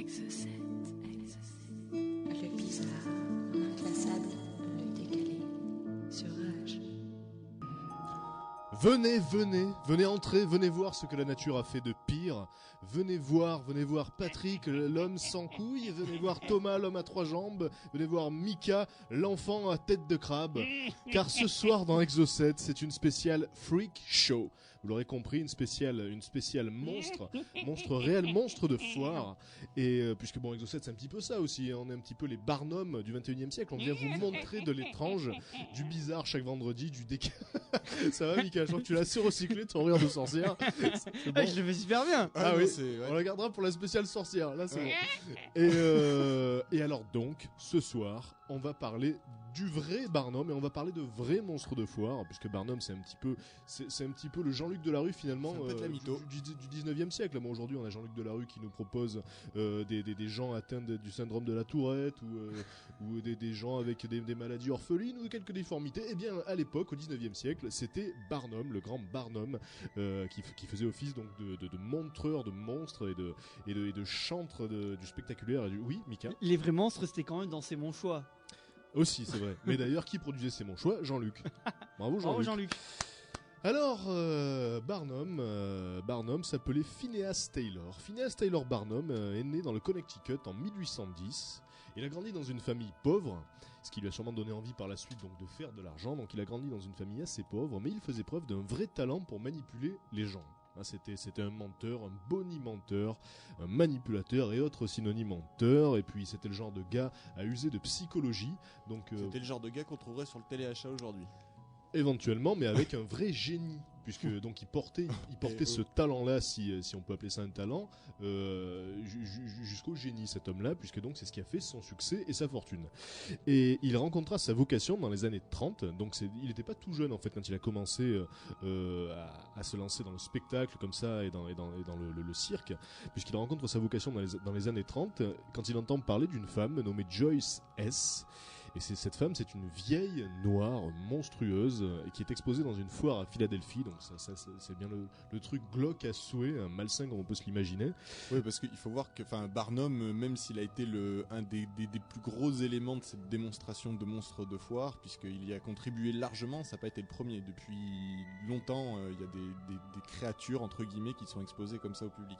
Exocet, le bizarre, l'inclassable, le décalé, sur Rage. Venez entrer, venez voir ce que la nature a fait de pire. Venez voir Patrick, l'homme sans couilles. Venez voir Thomas, l'homme à 3 jambes. Venez voir Mika, l'enfant à tête de crabe. Car ce soir dans Exocet, c'est une spéciale freak show. Vous l'aurez compris, une spéciale monstre réel, monstre de foire. Et puisque bon, Exocet c'est un petit peu ça aussi. On est un petit peu les Barnum du 21e siècle. On vient vous montrer de l'étrange, du bizarre chaque vendredi, du décalé. Ça va, Mika? Je crois que tu l'as assez recyclé, ton rire de sorcière. C'est bon. Je le fais super bien. Ah oui, on la gardera pour la spéciale sorcière. Là, c'est bon. Et alors donc, ce soir, on va parler du vrai Barnum et on va parler de vrais monstres de foire, puisque Barnum c'est un petit peu le Jean-Luc Delarue finalement du 19e siècle. Bon, aujourd'hui, on a Jean-Luc Delarue qui nous propose des gens atteints du syndrome de la Tourette ou des gens avec des maladies orphelines ou quelques déformités. Eh bien, à l'époque, au 19e siècle, c'était Barnum, le grand Barnum, qui faisait office donc de montreur de monstres et de chantre du spectaculaire. Oui, Mika. Les vrais monstres, c'était quand même dans C'est mon choix. Aussi, c'est vrai. Mais d'ailleurs, qui produisait C'est mon choix? Jean-Luc. Bravo Jean-Luc. Bravo Jean-Luc. Alors, Barnum s'appelait Phineas Taylor. Phineas Taylor Barnum est né dans le Connecticut en 1810. Il a grandi dans une famille pauvre, ce qui lui a sûrement donné envie par la suite donc de faire de l'argent. Donc il a grandi dans une famille assez pauvre, mais il faisait preuve d'un vrai talent pour manipuler les gens. C'était un menteur, un bonimenteur, un manipulateur et autres synonymes menteur. Et puis c'était le genre de gars à user de psychologie. Donc c'était le genre de gars qu'on trouverait sur le téléachat aujourd'hui. Éventuellement, mais avec un vrai génie, puisque donc il portait ce talent-là, si on peut appeler ça un talent, jusqu'au génie, cet homme-là, puisque donc c'est ce qui a fait son succès et sa fortune. Et il rencontra sa vocation dans les années 30, donc il n'était pas tout jeune en fait quand il a commencé à se lancer dans le spectacle comme ça et dans le cirque, puisqu'il rencontre sa vocation dans les années 30 quand il entend parler d'une femme nommée Joyce S. Et cette femme, c'est une vieille noire monstrueuse qui est exposée dans une foire à Philadelphie. Donc ça c'est bien le truc glauque à souhait, un malsain comme on peut se l'imaginer. Oui, parce qu'il faut voir que, Barnum, même s'il a été un des plus gros éléments de cette démonstration de monstres de foire, puisqu'il y a contribué largement, ça n'a pas été le premier. Depuis longtemps, il y a des créatures entre guillemets qui sont exposées comme ça au public.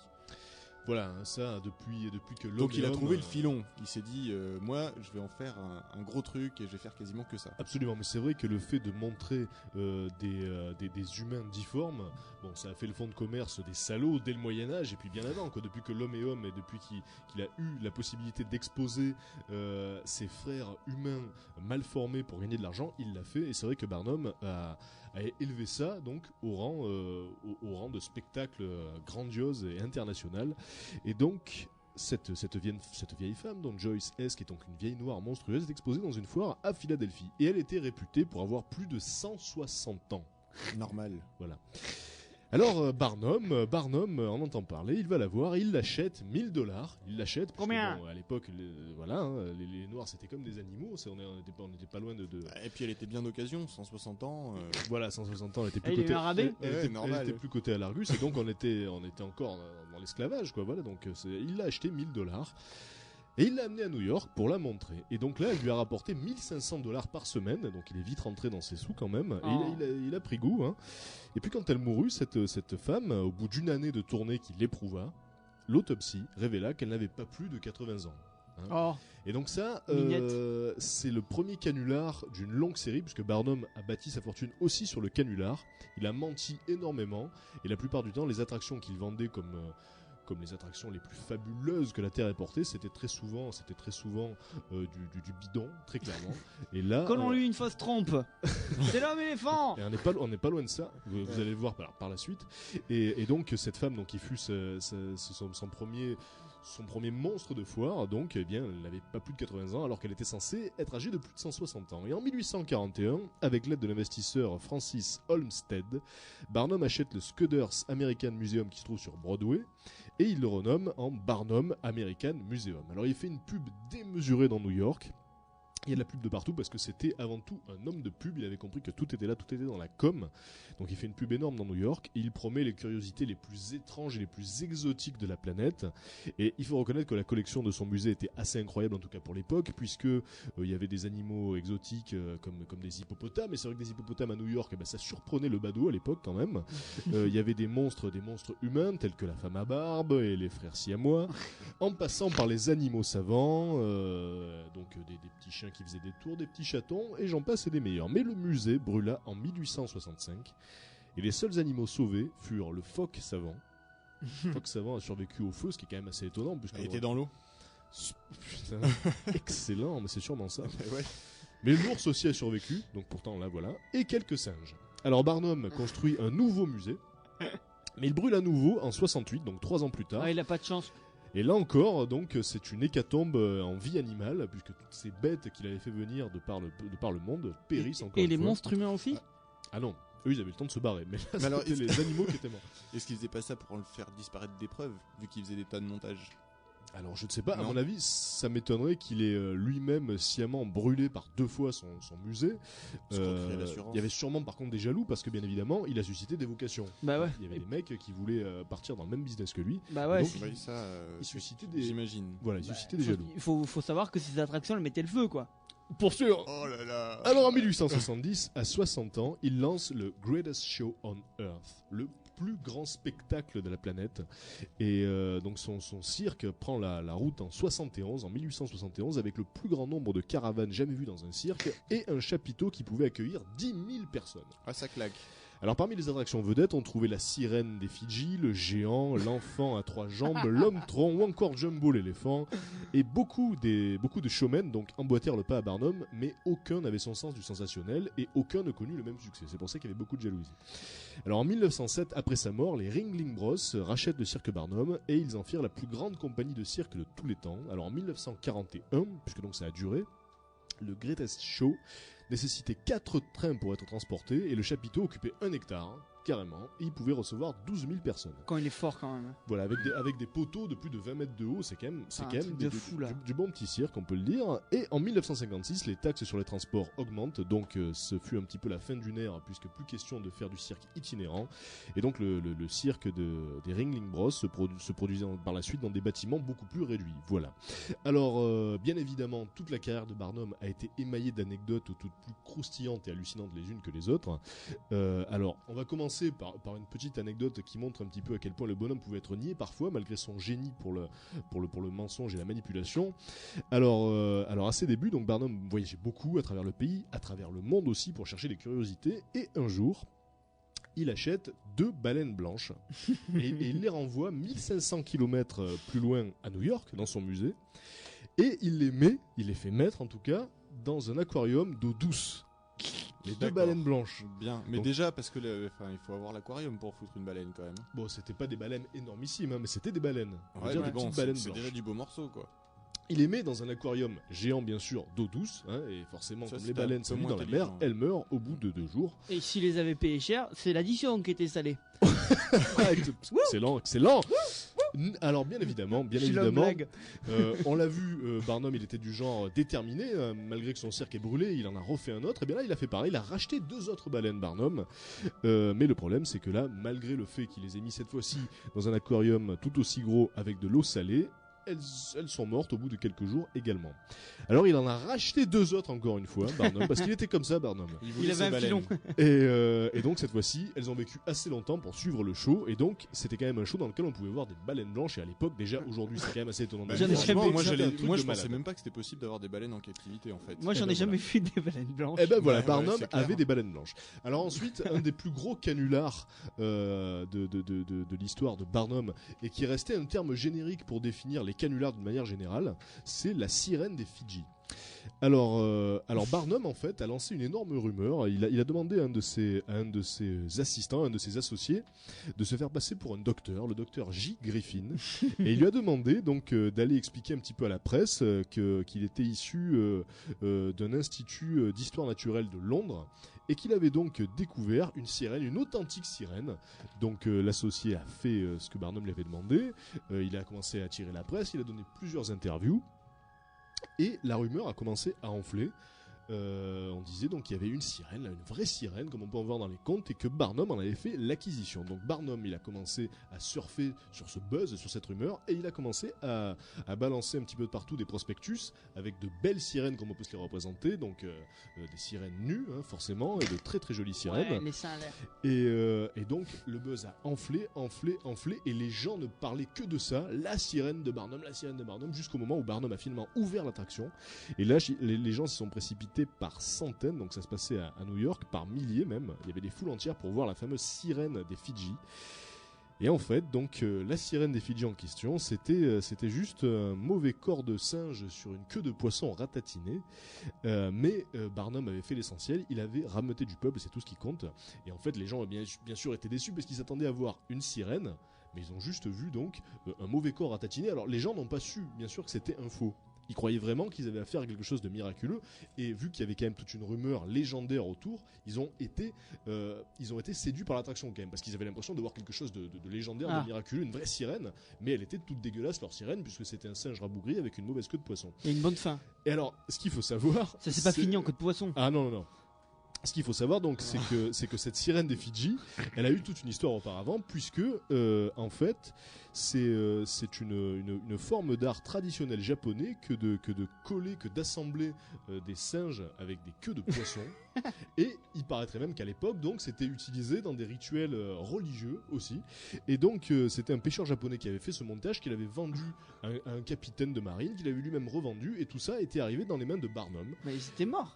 Voilà, ça depuis que l'homme. Donc il a trouvé le filon. Il s'est dit, moi, je vais en faire un gros truc et je vais faire quasiment que ça. Absolument, mais c'est vrai que le fait de montrer des humains difformes, bon, ça a fait le fond de commerce des salauds dès le Moyen Âge et puis bien avant, quoi. Depuis que l'homme est homme et depuis qu'il a eu la possibilité d'exposer ses frères humains mal formés pour gagner de l'argent, il l'a fait. Et c'est vrai que Barnum a élevé ça donc au rang de spectacle grandiose et international. Et donc, cette vieille femme, donc Joyce S., qui est donc une vieille noire monstrueuse, est exposée dans une foire à Philadelphie. Et elle était réputée pour avoir plus de 160 ans. Normal. Voilà. Alors, Barnum en entend parler, il va la voir, il l'achète $1000. Il l'achète. Combien? Bon, à l'époque, les noirs c'était comme des animaux, on n'était pas loin de. Et puis elle était bien d'occasion, 160 ans. Voilà, 160 ans, elle était plus côté. Elle était plus côté à l'Argus, et donc on était encore dans l'esclavage, quoi. Voilà, donc il l'a acheté $1000. Et il l'a amené à New York pour la montrer. Et donc là, elle lui a rapporté $1500 par semaine. Donc il est vite rentré dans ses sous quand même. Oh. Et il a pris goût. Hein. Et puis quand elle mourut, cette femme, au bout d'une année de tournée qui l'éprouva, l'autopsie révéla qu'elle n'avait pas plus de 80 ans. Hein. Oh. Et donc ça, c'est le premier canular d'une longue série, puisque Barnum a bâti sa fortune aussi sur le canular. Il a menti énormément. Et la plupart du temps, les attractions qu'il vendait comme les attractions les plus fabuleuses que la Terre ait portées, c'était très souvent du bidon, très clairement. Et là, collons-lui une fausse trompe. C'est l'homme éléphant. Et on n'est pas loin de ça. Vous allez le voir par la suite. Et donc cette femme, donc qui fut son premier monstre de foire, donc eh bien, elle n'avait pas plus de 80 ans, alors qu'elle était censée être âgée de plus de 160 ans. Et en 1841, avec l'aide de l'investisseur Francis Olmsted, Barnum achète le Scudder's American Museum qui se trouve sur Broadway. Et il le renomme en Barnum American Museum. Alors il fait une pub démesurée dans New York. Il y a de la pub de partout parce que c'était avant tout un homme de pub. Il avait compris que tout était là, tout était dans la com. Donc il fait une pub énorme dans New York et il promet les curiosités les plus étranges et les plus exotiques de la planète. Et il faut reconnaître que la collection de son musée était assez incroyable, en tout cas pour l'époque, puisque il y avait des animaux exotiques comme des hippopotames. Et c'est vrai que des hippopotames à New York, ça surprenait le badaud à l'époque quand même. Il y avait des monstres humains tels que la femme à barbe et les frères siamois, en passant par les animaux savants, donc des petits chiens qui faisaient des tours, des petits chatons, et j'en passe et des meilleurs. Mais le musée brûla en 1865, et les seuls animaux sauvés furent le phoque savant. Le phoque savant a survécu au feu, ce qui est quand même assez étonnant. Il était dans l'eau. Putain, excellent, mais c'est sûrement ça. Ouais. Mais l'ours aussi a survécu, donc pourtant là voilà, et quelques singes. Alors Barnum construit un nouveau musée, mais il brûle à nouveau en 68, donc 3 ans plus tard. Ah, il a pas de chance. Et là encore, donc, c'est une hécatombe en vie animale, puisque toutes ces bêtes qu'il avait fait venir de par le monde périssent encore Et une les fois. monstres humains aussi? Ah non, eux ils avaient le temps de se barrer, mais là alors, c'était les animaux qui étaient morts. Est-ce qu'il faisait pas ça pour le faire disparaître d'épreuves, vu qu'il faisait des tas de montages? Alors je ne sais pas, à Non. mon avis, ça m'étonnerait qu'il ait lui-même sciemment brûlé par 2 fois son musée. Escroquerie à l'assurance. Il y avait sûrement par contre des jaloux, parce que bien évidemment, il a suscité des vocations. Bah ouais. Il y avait des mecs qui voulaient partir dans le même business que lui. Bah ouais. Donc, c'est- Oui, ça, il suscitait des... j'imagine. Voilà, il suscitait des jaloux. faut savoir que ces attractions elles mettaient le feu quoi. Pour sûr. Oh là là. Alors en 1870, à 60 ans, il lance le Greatest Show on Earth, le plus grand spectacle de la planète. Et donc son cirque prend la route en 1871, avec le plus grand nombre de caravanes jamais vues dans un cirque et un chapiteau qui pouvait accueillir 10 000 personnes. Ah, ça claque. Alors parmi les attractions vedettes, on trouvait la sirène des Fidji, le géant, l'enfant à 3 jambes, l'homme tronc ou encore Jumbo l'éléphant. Et beaucoup de showmen donc emboîtèrent le pas à Barnum, mais aucun n'avait son sens du sensationnel et aucun ne connut le même succès. C'est pour ça qu'il y avait beaucoup de jalousie. Alors en 1907, après sa mort, les Ringling Bros rachètent le cirque Barnum et ils en firent la plus grande compagnie de cirque de tous les temps. Alors en 1941, puisque donc ça a duré, le Greatest Show nécessitait 4 trains pour être transportés et le chapiteau occupait 1 hectare, carrément, et il pouvait recevoir 12 000 personnes. Quand il est fort quand même. Voilà, avec des poteaux de plus de 20 mètres de haut, c'est quand même, Un truc de fou, là. du bon petit cirque, on peut le dire. Et en 1956, les taxes sur les transports augmentent, donc ce fut un petit peu la fin d'une ère, puisque plus question de faire du cirque itinérant. Et donc le cirque des Ringling Bros se produisait par la suite dans des bâtiments beaucoup plus réduits. Voilà. Alors, bien évidemment, toute la carrière de Barnum a été émaillée d'anecdotes toutes plus croustillantes et hallucinantes les unes que les autres. Alors, on va commencer par une petite anecdote qui montre un petit peu à quel point le bonhomme pouvait être nié parfois, malgré son génie pour le mensonge et la manipulation. Alors à ses débuts, donc Barnum voyageait beaucoup à travers le pays, à travers le monde aussi, pour chercher des curiosités. Et un jour, il achète 2 baleines blanches et il les renvoie 1500 km plus loin à New York, dans son musée. Et il les fait mettre en tout cas, dans un aquarium d'eau douce. Les 2 D'accord. baleines blanches. Bien. Mais Donc- déjà, parce que il faut avoir l'aquarium pour foutre une baleine quand même. Bon, c'était pas des baleines énormissimes, hein, mais c'était des baleines. On va Ouais, dire mais des bon, petites baleines c'est blanches. déjà du beau morceau quoi. Il les met dans un aquarium géant, bien sûr, d'eau douce, hein, et forcément, Ça, comme c'est les un baleines peu sont moins dans la mer, intelligent. elles meurent au bout de 2 jours. Et s'ils les avaient payés cher, c'est l'addition qui était salée. Excellent, excellent. Alors bien évidemment, Je suis la blague. on l'a vu, Barnum, il était du genre déterminé, malgré que son cirque est brûlé, il en a refait un autre. Et bien là, il a fait pareil, il a racheté 2 autres baleines Barnum. Mais le problème, c'est que là, malgré le fait qu'il les ait mis cette fois-ci dans un aquarium tout aussi gros avec de l'eau salée, elles sont mortes au bout de quelques jours également. Alors il en a racheté 2 autres encore une fois, Barnum, parce qu'il était comme ça, Barnum. Il avait un filon. Et donc cette fois-ci, elles ont vécu assez longtemps pour suivre le show. Et donc c'était quand même un show dans lequel on pouvait voir des baleines blanches. Et à l'époque, déjà aujourd'hui, c'est quand même assez étonnant. Bah, J'en ai franchement, jamais- moi, C'était un truc moi de je pensais malade. même pas que c'était possible d'avoir des baleines en captivité en fait. Moi j'en ben ai jamais vu des baleines blanches. Eh ben voilà, Ouais, Barnum c'est clair. avait des baleines blanches. Alors ensuite, un des plus gros canulars de l'histoire de Barnum, et qui restait un terme générique pour définir les canulars d'une manière générale, c'est la sirène des Fidji. Alors Barnum en fait a lancé une énorme rumeur. Il a demandé à un de ses assistants, un de ses associés, de se faire passer pour un docteur, le docteur J. Griffin, et il lui a demandé donc d'aller expliquer un petit peu à la presse qu'il était issu d'un institut d'histoire naturelle de Londres, et qu'il avait donc découvert une sirène, une authentique sirène. Donc l'associé a fait ce que Barnum lui avait demandé. Il a commencé à attirer la presse, il a donné plusieurs interviews. Et la rumeur a commencé à enfler. On disait donc qu'il y avait une sirène, là, une vraie sirène, comme on peut en voir dans les contes, et que Barnum en avait fait l'acquisition. Donc Barnum, il a commencé à surfer sur ce buzz, sur cette rumeur, et il a commencé à balancer un petit peu de partout des prospectus avec de belles sirènes, comme on peut se les représenter, donc des sirènes nues, hein, forcément, et de très très jolies sirènes. Ouais, les seins à l'air. Et donc le buzz a enflé, et les gens ne parlaient que de ça, la sirène de Barnum, jusqu'au moment où Barnum a finalement ouvert l'attraction. Et là, les gens se sont précipités par centaines, donc ça se passait à New York, par milliers même. Il y avait des foules entières pour voir la fameuse sirène des Fidji. Et en fait, donc la sirène des Fidji en question, c'était juste un mauvais corps de singe sur une queue de poisson ratatinée. Mais Barnum avait fait l'essentiel, il avait rameuté du peuple, c'est tout ce qui compte. Et en fait, les gens bien sûr étaient déçus parce qu'ils s'attendaient à voir une sirène, mais ils ont juste vu donc un mauvais corps ratatiné. Alors les gens n'ont pas su, bien sûr, que c'était un faux. Ils croyaient vraiment qu'ils avaient affaire à quelque chose de miraculeux, et vu qu'il y avait quand même toute une rumeur légendaire autour, ils ont été séduits par l'attraction quand même, parce qu'ils avaient l'impression de voir quelque chose de légendaire, de miraculeux, une vraie sirène, mais elle était toute dégueulasse leur sirène, puisque c'était un singe rabougri avec une mauvaise queue de poisson. Et une bonne fin. Et alors, ce qu'il faut savoir... Ça s'est pas fini en queue de poisson. Ah non. Ce qu'il faut savoir donc, c'est que cette sirène des Fidji, elle a eu toute une histoire auparavant, puisque en fait, c'est une forme d'art traditionnel japonais que d'assembler des singes avec des queues de poisson. Et il paraîtrait même qu'à l'époque, donc, c'était utilisé dans des rituels religieux aussi. Et donc, c'était un pêcheur japonais qui avait fait ce montage, qu'il avait vendu à un capitaine de marine, qu'il avait lui-même revendu, et tout ça était arrivé dans les mains de Barnum. Mais ils étaient morts.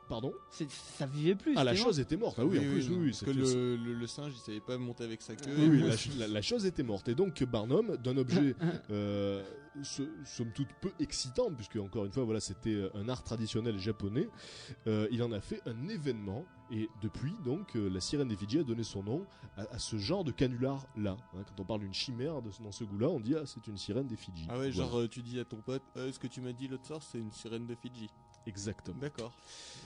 Pardon ? Ça vivait plus. Ah, la chose était morte. Ah oui, en plus, oui. Parce que le singe, il savait pas monter avec sa queue. Oui, la chose était morte. Et donc, Barnum, d'un objet, somme toute peu excitant, puisque, encore une fois, voilà, c'était un art traditionnel japonais, il en a fait un événement. Et depuis, donc, la sirène des Fidji a donné son nom à ce genre de canular-là. Hein, quand on parle d'une chimère dans ce goût-là, on dit « Ah, c'est une sirène des Fidji ». Ah ouais, voilà. genre, tu dis à ton pote « Ce que tu m'as dit l'autre soir, c'est une sirène de Fidji ». Exactement. D'accord.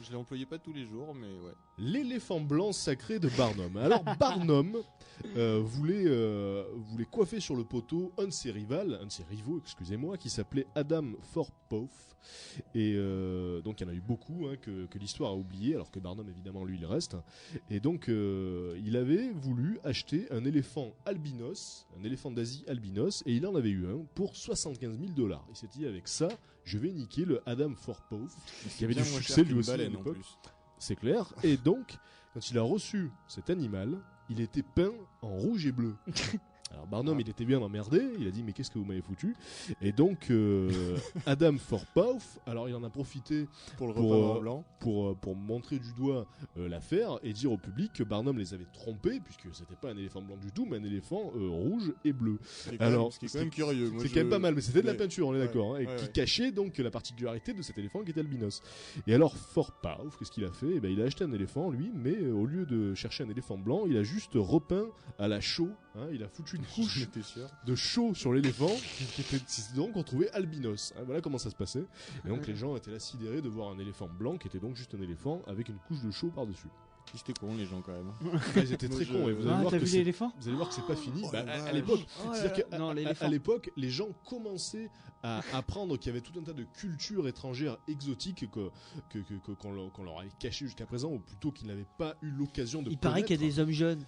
Je l'employais pas tous les jours, mais ouais. L'éléphant blanc sacré de Barnum. Alors Barnum voulait coiffer sur le poteau un de ses rivaux, excusez-moi, qui s'appelait Adam Forpoth. Et donc il y en a eu beaucoup que l'histoire a oublié, alors que Barnum évidemment lui il reste. Et donc il avait voulu acheter un éléphant albinos, un éléphant d'Asie albinos, et il en avait eu un pour $75,000. Il s'est dit avec ça, je vais niquer le Adam Forpoth, qui avait du succès lui aussi à l'époque. C'est clair. Et donc, quand il a reçu cet animal, il était peint en rouge et bleu. Alors Barnum, il était bien emmerdé, il a dit mais qu'est-ce que vous m'avez foutu? Et donc Adam Forpoth, alors il en a profité pour le repeindre en blanc, pour montrer du doigt l'affaire et dire au public que Barnum les avait trompés, puisque c'était pas un éléphant blanc du tout, mais un éléphant rouge et bleu. Alors, ce qui est quand même curieux. C'est quand même pas mal, mais c'était de la peinture, on est d'accord, et qui cachait donc la particularité de cet éléphant qui était albinos. Et alors Forpoth, qu'est-ce qu'il a fait? Il a acheté un éléphant lui, mais au lieu de chercher un éléphant blanc, il a juste repeint à la chaux. Il a foutu une couche de chaux sur l'éléphant qui était donc on trouvait albinos. Voilà comment ça se passait. Et donc les gens étaient là sidérés de voir un éléphant blanc qui était donc juste un éléphant avec une couche de chaux par-dessus. Ils étaient cons les gens quand même. Ils étaient très cons. Et vous allez voir t'as vu l'éléphant ? Vous allez voir que c'est pas fini. À l'époque, c'est-à-dire qu'à l'époque, les gens commençaient à apprendre qu'il y avait tout un tas de cultures étrangères exotiques qu'on leur avait cachées jusqu'à présent, ou plutôt qu'ils n'avaient pas eu l'occasion de connaître. Il paraît qu'il y a des hommes jeunes.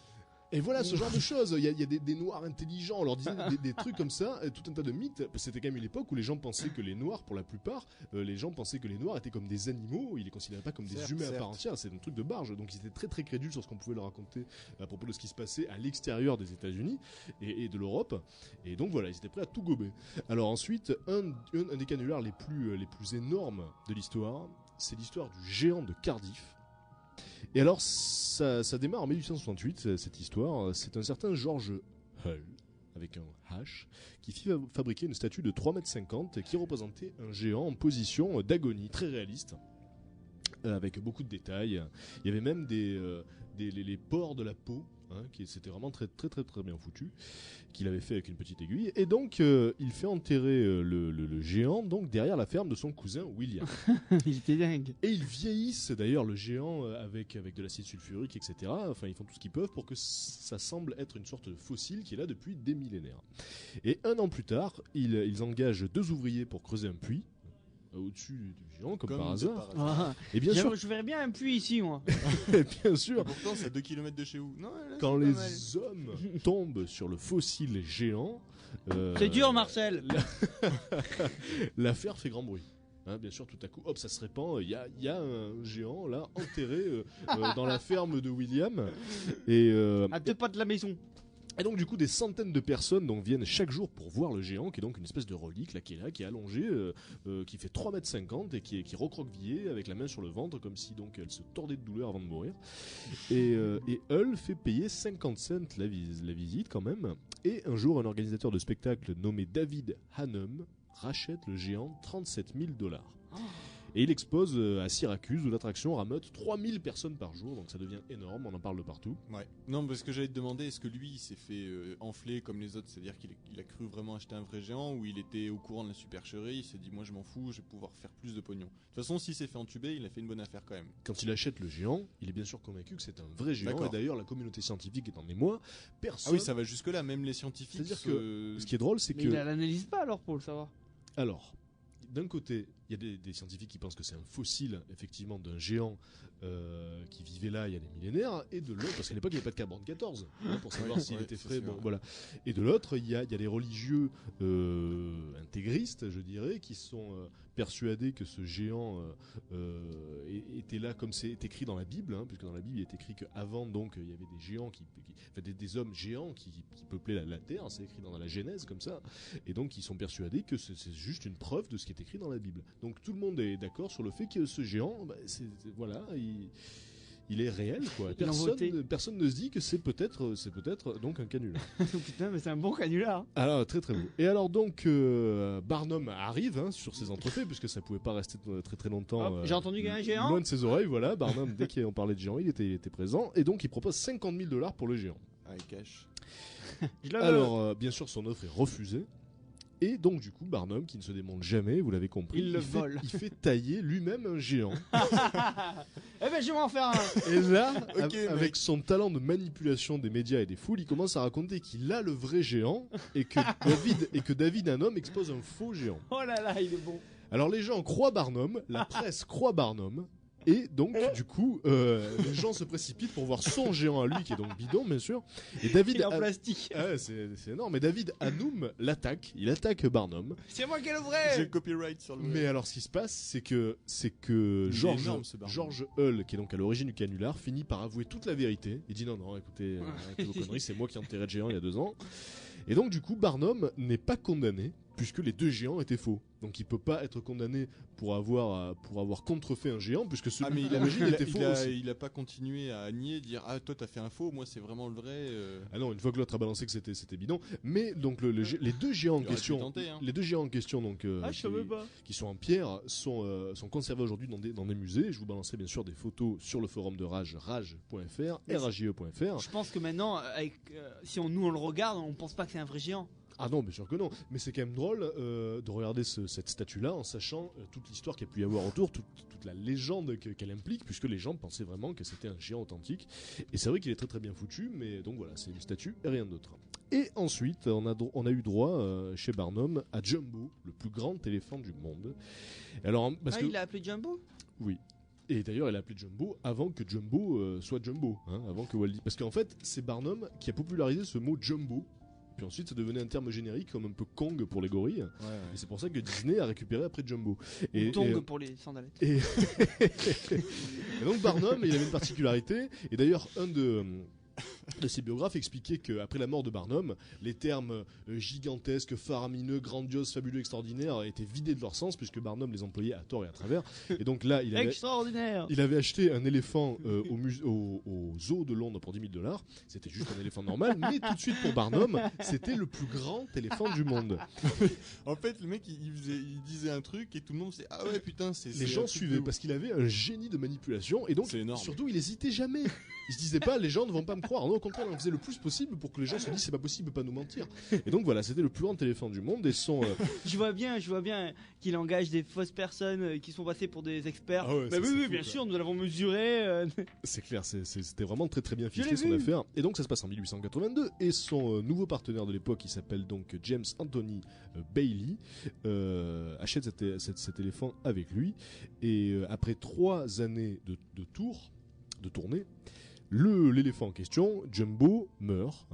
Et voilà, ce genre de choses. Il y a des noirs intelligents, on leur disait des trucs comme ça, tout un tas de mythes. C'était quand même une époque où les gens pensaient que les noirs, pour la plupart, les gens pensaient que les noirs étaient comme des animaux, ils les considéraient pas comme des humains à part entière, c'est un truc de barge. Donc ils étaient très très crédules sur ce qu'on pouvait leur raconter à propos de ce qui se passait à l'extérieur des États-Unis et de l'Europe. Et donc voilà, ils étaient prêts à tout gober. Alors ensuite, un des canulars les plus énormes de l'histoire, c'est l'histoire du géant de Cardiff. Et alors, ça démarre en 1868, cette histoire. C'est un certain George Hull, avec un H, qui fit fabriquer une statue de 3,50 m qui représentait un géant en position d'agonie, très réaliste, avec beaucoup de détails. Il y avait même les pores de la peau, c'était vraiment très, très très très bien foutu, qu'il avait fait avec une petite aiguille. Et donc, il fait enterrer le géant donc derrière la ferme de son cousin William. Il était dingue. Et ils vieillissent d'ailleurs le géant avec de l'acide sulfurique, etc. Enfin, ils font tout ce qu'ils peuvent pour que ça semble être une sorte de fossile qui est là depuis des millénaires. Et un an plus tard, ils engagent 2 ouvriers pour creuser un puits. au-dessus du géant, comme Comme par de hasard. par hasard. Ah, Et bien sûr, je verrais bien un puits ici, moi. bien sûr, Et pourtant, c'est à 2 km de chez vous. Non, là, quand c'est les pas mal. hommes tombent sur le fossile géant, C'est dur, Marcel. l'affaire fait grand bruit. Hein, bien sûr, tout à coup, hop, ça se répand. Il y a un géant là enterré dans la ferme de William. Et, À 2 pas de la maison. et donc du coup, des centaines de personnes donc viennent chaque jour pour voir le géant, qui est donc une espèce de relique là, qui est allongée, qui fait 3,50 m et qui est recroquevillée avec la main sur le ventre, comme si donc elle se tordait de douleur avant de mourir. Et Hull fait payer 50 cents la visite quand même. Et un jour, un organisateur de spectacle nommé David Hannum rachète le géant 37 000 $. Et il expose à Syracuse où l'attraction rameute 3000 personnes par jour, donc ça devient énorme, on en parle de partout. Ouais. Non, parce que j'allais te demander, est-ce que lui il s'est fait enfler comme les autres, c'est-à-dire qu'il a cru vraiment acheter un vrai géant, ou il était au courant de la supercherie, il s'est dit moi je m'en fous, je vais pouvoir faire plus de pognon. De toute façon, s'il s'est fait entuber, il a fait une bonne affaire quand même. Quand il achète le géant, il est bien sûr convaincu que c'est un vrai géant, D'accord. et d'ailleurs la communauté scientifique est en émoi. Ah Personne... oui, ça va jusque là, même les scientifiques. C'est-à-dire que ce qui est drôle, c'est Mais que... il l'analyse pas alors pour le savoir. Alors, d'un côté, il y a des scientifiques qui pensent que c'est un fossile, effectivement, d'un géant qui vivait là il y a des millénaires, et de l'autre, parce qu'à l'époque, il n'y avait pas de carbone 14, hein, pour savoir s'il ouais, était c'est frais, sûr. bon, voilà. Et de l'autre, il y a des religieux intégristes, je dirais, qui sont persuadés que ce géant était là comme c'est écrit dans la Bible, hein, puisque dans la Bible, il est écrit qu'avant, donc, il y avait des géants, enfin, des hommes géants qui peuplaient la terre, c'est écrit dans la Genèse, comme ça, et donc ils sont persuadés que c'est juste une preuve de ce qui est écrit dans la Bible. Donc tout le monde est d'accord sur le fait que ce géant, bah, voilà, il est réel, quoi. Il a voté. Personne ne se dit que c'est peut-être donc un canular. Putain, mais c'est un bon canular. Hein. Alors très très beau. Et alors donc Barnum arrive hein, sur ses entrefaits, puisque ça pouvait pas rester très très longtemps. Hop, j'ai entendu qu'il y a un géant. Loin de ses oreilles, voilà. Barnum, dès qu'on parlait de géant, il était présent, et donc il propose 50 000 $ pour le géant. Ah, il cache. Je le veux. Alors bien sûr, son offre est refusée. Et donc du coup, Barnum, qui ne se démonte jamais, vous l'avez compris, Il le vole. il fait tailler lui-même un géant. Eh ben, je vais m'en faire un. Et là, Ok, avec son talent de manipulation des médias et des foules, il commence à raconter qu'il a le vrai géant et que David, un homme, expose un faux géant. Oh là là, il est bon. Alors les gens croient Barnum, la presse croit Barnum, et donc du coup, les gens se précipitent pour voir son géant à lui, qui est donc bidon, bien sûr. Et David, Il est en plastique. Ah, c'est énorme. Et David Hannum l'attaque. Il attaque Barnum. C'est moi qui ai le J'ai vrai. le copyright sur le. Mais alors, ce qui se passe, c'est que Il est George énorme, ce Barnum. George Hull, qui est donc à l'origine du canular, finit par avouer toute la vérité. Il dit non, écoutez, arrêtez vos conneries, c'est moi qui ai enterré le géant il y a 2 ans. Et donc, du coup, Barnum n'est pas condamné, puisque les 2 géants étaient faux. Donc, il peut pas être condamné pour avoir contrefait un géant, puisque Ah, mais l'origine était faux aussi. il a pas continué à nier, dire ah toi t'as fait un faux, moi c'est vraiment le vrai. Ah non, une fois que l'autre a balancé que c'était bidon. Mais donc les 2 géants en Il aurait pu question, tenter, hein. les 2 géants en question donc Ah, je savais pas. qui sont en pierre sont conservés aujourd'hui dans des musées. Je vous balancerai bien sûr des photos sur le forum de Rage, rage.fr, rage.fr. Je pense que maintenant, si on le regarde, on pense pas que c'est un vrai géant. Ah non, bien sûr que non. Mais c'est quand même drôle de regarder cette statue-là en sachant toute l'histoire qu'il y a pu y avoir autour, toute la légende qu'elle implique, puisque les gens pensaient vraiment que c'était un géant authentique. Et c'est vrai qu'il est très très bien foutu, mais donc voilà, c'est une statue et rien d'autre. Et ensuite, on a eu droit chez Barnum à Jumbo, le plus grand éléphant du monde. Alors, parce que Il l'a appelé Jumbo. oui. Et d'ailleurs, elle a appelé Jumbo avant que Jumbo soit Jumbo, hein, avant que Walt Disney. Parce qu'en fait, c'est Barnum qui a popularisé ce mot Jumbo. Puis ensuite, ça devenait un terme générique comme un peu Kong pour les gorilles. Et c'est pour ça que Disney a récupéré après Jumbo. Ou Tong pour les sandalettes. Et donc Barnum, il avait une particularité. Et d'ailleurs, un de ses biographes expliquait qu'après la mort de Barnum, les termes gigantesques, faramineux, grandiose, fabuleux, extraordinaire étaient vidés de leur sens, puisque Barnum les employait à tort et à travers. Et donc là, Extraordinaire. il avait acheté un éléphant au zoo de Londres pour 10 000 $. C'était juste un éléphant normal, mais tout de suite pour Barnum, c'était le plus grand éléphant du monde. En fait, le mec il disait un truc et tout le monde disait ah ouais putain c'est. Les gens suivaient parce qu'il avait un génie de manipulation, et donc C'est énorme. surtout il hésitait jamais. Il se disait pas les gens ne vont pas me croire. au contraire, on faisait le plus possible pour que les gens se disent c'est pas possible, pas nous mentir. Et donc voilà, c'était le plus grand éléphant du monde et son. Je vois bien qu'il engage des fausses personnes qui sont passées pour des experts. Ah ouais, Bah ça, oui, c'est oui, fou, bien quoi. sûr, nous l'avons mesuré. C'est clair, c'était vraiment très très bien Je l'ai ficelé son vu. affaire. Et donc ça se passe en 1882 et son nouveau partenaire de l'époque, qui s'appelle donc James Anthony Bailey, achète cet éléphant avec lui. Et après 3 années de tournée, l'éléphant en question, Jumbo, meurt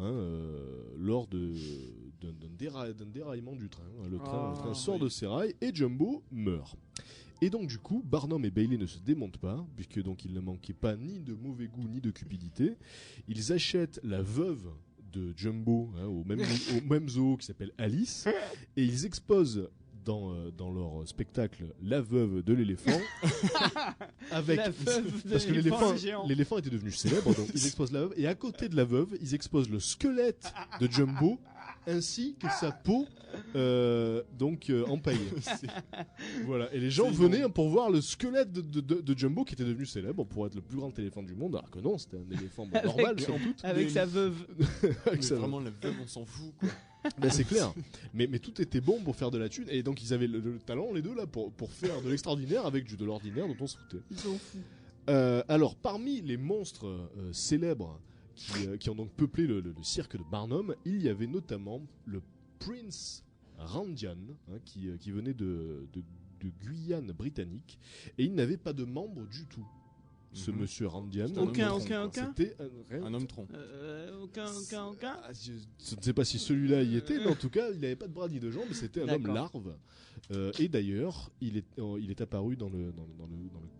lors d'un déraillement du train. Le train sort de ses rails et Jumbo meurt. Et donc du coup, Barnum et Bailey ne se démontent pas, puisque donc il ne manquait pas ni de mauvais goût ni de cupidité. Ils achètent la veuve de Jumbo au même zoo qui s'appelle Alice, et ils exposent dans leur spectacle la veuve de l'éléphant avec La veuve de parce que l'éléphant géant. l'éléphant était devenu célèbre, donc ils exposent la veuve, et à côté de la veuve ils exposent le squelette de Jumbo ainsi que sa peau empaillée. Voilà, et les gens venaient pour voir le squelette de Jumbo qui était devenu célèbre pour être le plus grand éléphant du monde, alors que non, c'était un éléphant normal sans doute. Avec sa veuve. Avec Mais sa vraiment, la veuve, on s'en fout, quoi. Ben, c'est clair, mais tout était bon pour faire de la thune, et donc ils avaient le talent, les deux là, pour faire de l'extraordinaire avec de l'ordinaire dont on se foutait. Ils sont fous. Alors parmi les monstres célèbres qui ont donc peuplé le cirque de Barnum, il y avait notamment le Prince Randian, qui venait de Guyane britannique, et il n'avait pas de membre du tout. Ce monsieur Randian, Aucun. c'était Un homme tronc. Aucun. Ah, je ne sais pas si celui-là y était, mais en tout cas, il n'avait pas de bras ni de jambes, c'était un homme D'accord. larve. Et d'ailleurs, il est apparu dans le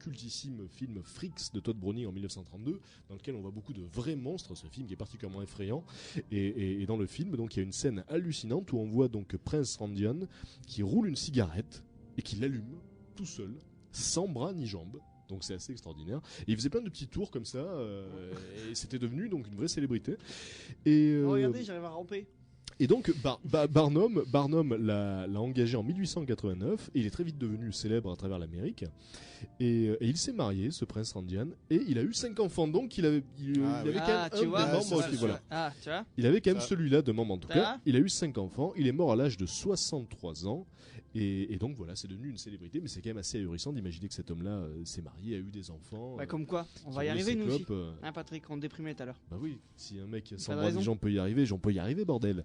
cultissime film Freaks de Todd Browning en 1932, dans lequel on voit beaucoup de vrais monstres, ce film qui est particulièrement effrayant. Et dans le film, donc, il y a une scène hallucinante où on voit donc Prince Randian qui roule une cigarette et qui l'allume tout seul, sans bras ni jambes. Donc c'est assez extraordinaire. Et il faisait plein de petits tours comme ça, et c'était devenu donc une vraie célébrité. Et Regardez, j'arrive à ramper. et donc Barnum l'a engagé en 1889, et il est très vite devenu célèbre à travers l'Amérique. Et il s'est marié, ce prince Randian, et il a eu 5 enfants. Donc il avait quand même tu vois, un des membres qui, voilà. Ah, tu vois. Il avait quand même Ça. celui-là de membre en tout Ça cas. va Il a eu 5 enfants. Il est mort à l'âge de 63 ans. Et donc voilà, c'est devenu une célébrité, mais c'est quand même assez ahurissant d'imaginer que cet homme-là s'est marié, a eu des enfants. Bah, comme quoi, on va qui y ont eu arriver ses nous aussi. clopes, Hein, Patrick, on déprimait tout à l'heure. Bah oui, si un mec sans Pas de bras raison. ni jambes peut y arriver, j'en peux y arriver, bordel.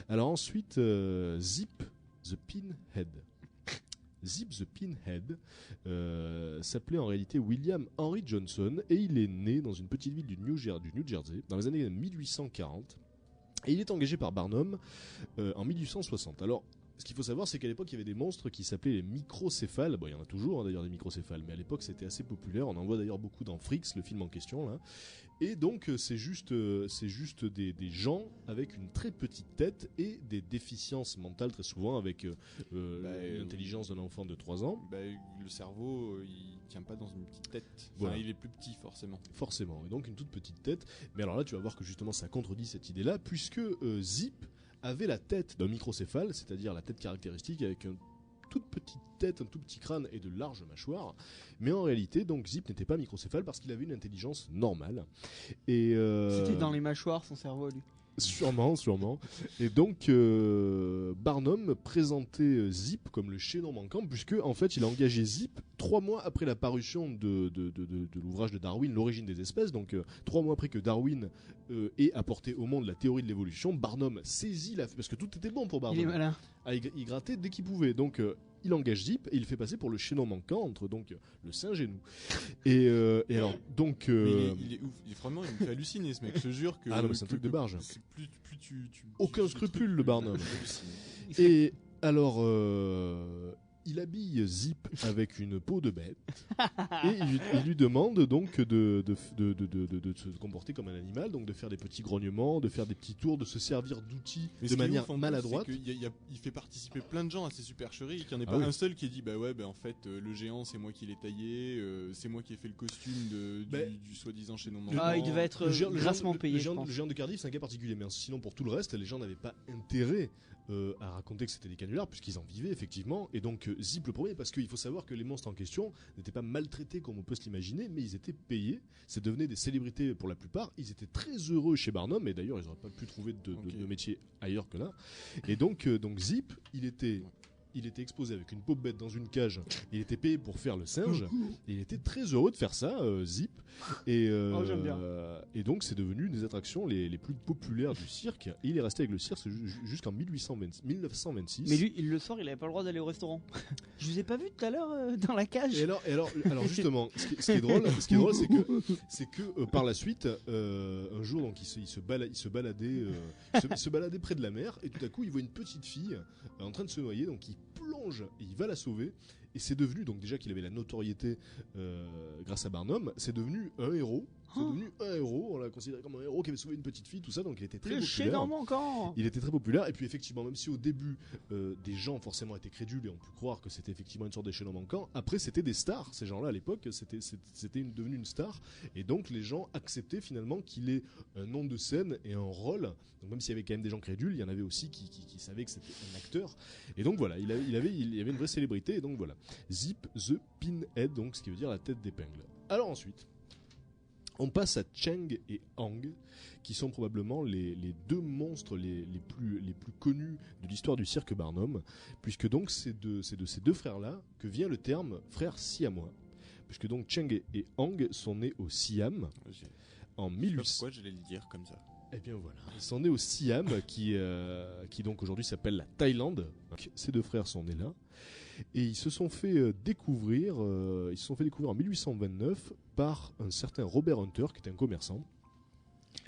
Alors ensuite, Zip the Pinhead. Zip the Pinhead s'appelait en réalité William Henry Johnson, et il est né dans une petite ville du New Jersey dans les années 1840, et il est engagé par Barnum en 1860. Alors, ce qu'il faut savoir, c'est qu'à l'époque, il y avait des monstres qui s'appelaient les microcéphales. Bon, il y en a toujours d'ailleurs des microcéphales, mais à l'époque, c'était assez populaire. On en voit d'ailleurs beaucoup dans Freaks, le film en question là. Et donc, c'est juste des gens avec une très petite tête et des déficiences mentales très souvent, avec l'intelligence d'un enfant de 3 ans. Bah, le cerveau, il tient pas dans une petite tête. Enfin, Voilà. il est plus petit, forcément. Forcément, et donc une toute petite tête. Mais alors là, tu vas voir que justement, ça contredit cette idée-là, puisque Zip avait la tête d'un microcéphale, c'est-à-dire la tête caractéristique avec une toute petite tête, un tout petit crâne et de larges mâchoires. Mais en réalité, donc Zip n'était pas microcéphale parce qu'il avait une intelligence normale. Et C'était dans les mâchoires, son cerveau, lui. Sûrement. Et donc Barnum présentait Zip comme le chaînon manquant, puisque en fait il a engagé Zip 3 mois après la parution de l'ouvrage de Darwin, L'origine des espèces. Donc 3 mois après que Darwin ait apporté au monde la théorie de l'évolution, Barnum saisit parce que tout était bon pour Il est Barnum. malin. Il grattait dès qu'il pouvait. Donc il engage Zip et il fait passer pour le chaînon manquant entre donc le singe et nous. Et alors donc Mais il est ouf. Il est vraiment, il me fait halluciner, ce mec. Je te jure que. Ah non, mais c'est un truc de barge. Plus tu Aucun tu- scrupule, tu- le Barnum. halluciné. Et alors, il habille Zip avec une peau de bête et il lui demande donc de se comporter comme un animal, donc de faire des petits grognements, de faire des petits tours, de se servir d'outils Mais de ce qui est manière ouf, en plus, maladroite. c'est il fait participer plein de gens à ces supercheries et qu'il n'y en ait Ah pas oui. un seul qui ait dit bah ouais, bah en fait, le géant c'est moi qui l'ai taillé, c'est moi qui ai fait le costume Ben, du soi-disant chaînon Ah, manquant. il devait être Le géant- grassement payé, le je géant, pense. le géant de Cardiff, c'est un cas particulier, mais sinon pour tout le reste, les gens n'avaient pas intérêt a raconté que c'était des canulars puisqu'ils en vivaient effectivement. Et donc Zip le premier, parce qu'il faut savoir que les monstres en question n'étaient pas maltraités comme on peut se l'imaginer, mais ils étaient payés. Ça devenait des célébrités pour la plupart. Ils étaient très heureux chez Barnum, et d'ailleurs ils n'auraient pas pu trouver de métier ailleurs que là. Et donc Zip, il était exposé avec une pauvre bête dans une cage. Il était payé pour faire le singe. Et il était très heureux de faire ça, Zip. Et, j'aime bien. Et donc c'est devenu une des attractions les plus populaires du cirque. Et il est resté avec le cirque jusqu'en 1926. Mais lui, le soir, il avait pas le droit d'aller au restaurant. Je vous ai pas vu tout à l'heure dans la cage. Et alors justement, ce qui est drôle, c'est que par la suite, un jour, donc il se baladait près de la mer, et tout à coup, il voit une petite fille en train de se noyer, donc il plonge et il va la sauver. Et c'est devenu, donc déjà qu'il avait la notoriété grâce à Barnum, c'est devenu un héros. On l'a considéré comme un héros qui avait sauvé une petite fille, tout ça, donc il était très populaire. encore. Il était très populaire, et puis effectivement, même si au début des gens forcément étaient crédules et on peut croire que c'était effectivement une sorte d'échelon manquant, après c'était des stars, ces gens-là à l'époque, c'était devenu une star, et donc les gens acceptaient finalement qu'il ait un nom de scène et un rôle. Donc même s'il y avait quand même des gens crédules, il y en avait aussi qui savaient que c'était un acteur, et donc voilà, il y avait une vraie célébrité, et donc voilà, Zip the Pinhead, donc ce qui veut dire la tête d'épingle. Alors ensuite, on passe à Cheng et Ang, qui sont probablement les deux monstres les plus connus de l'histoire du cirque Barnum, puisque donc c'est de ces deux frères-là que vient le terme frères siamois, puisque donc Cheng et Ang sont nés au Siam en 1800. Pourquoi j'allais le dire comme ça? Eh bien voilà, ils sont nés au Siam, qui donc aujourd'hui s'appelle la Thaïlande. Donc, ces deux frères sont nés là. Et ils se sont fait découvrir en 1829 par un certain Robert Hunter, qui était un commerçant,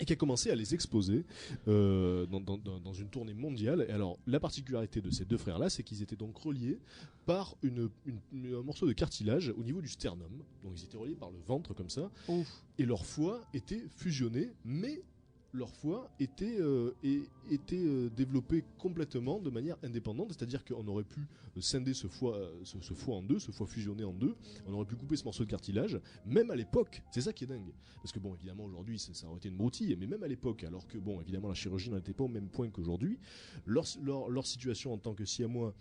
et qui a commencé à les exposer dans une tournée mondiale. Et alors, la particularité de ces deux frères-là, c'est qu'ils étaient donc reliés par un morceau de cartilage au niveau du sternum. Donc ils étaient reliés par le ventre comme ça. Ouf. Et leur foie était fusionné, mais leur foie était développé complètement de manière indépendante, c'est-à-dire qu'on aurait pu scinder ce foie en deux, ce foie fusionné en deux, on aurait pu couper ce morceau de cartilage, même à l'époque. C'est ça qui est dingue, parce que bon, évidemment aujourd'hui ça aurait été une broutille, mais même à l'époque, alors que bon, évidemment la chirurgie n'en était pas au même point qu'aujourd'hui, leur situation en tant que siamois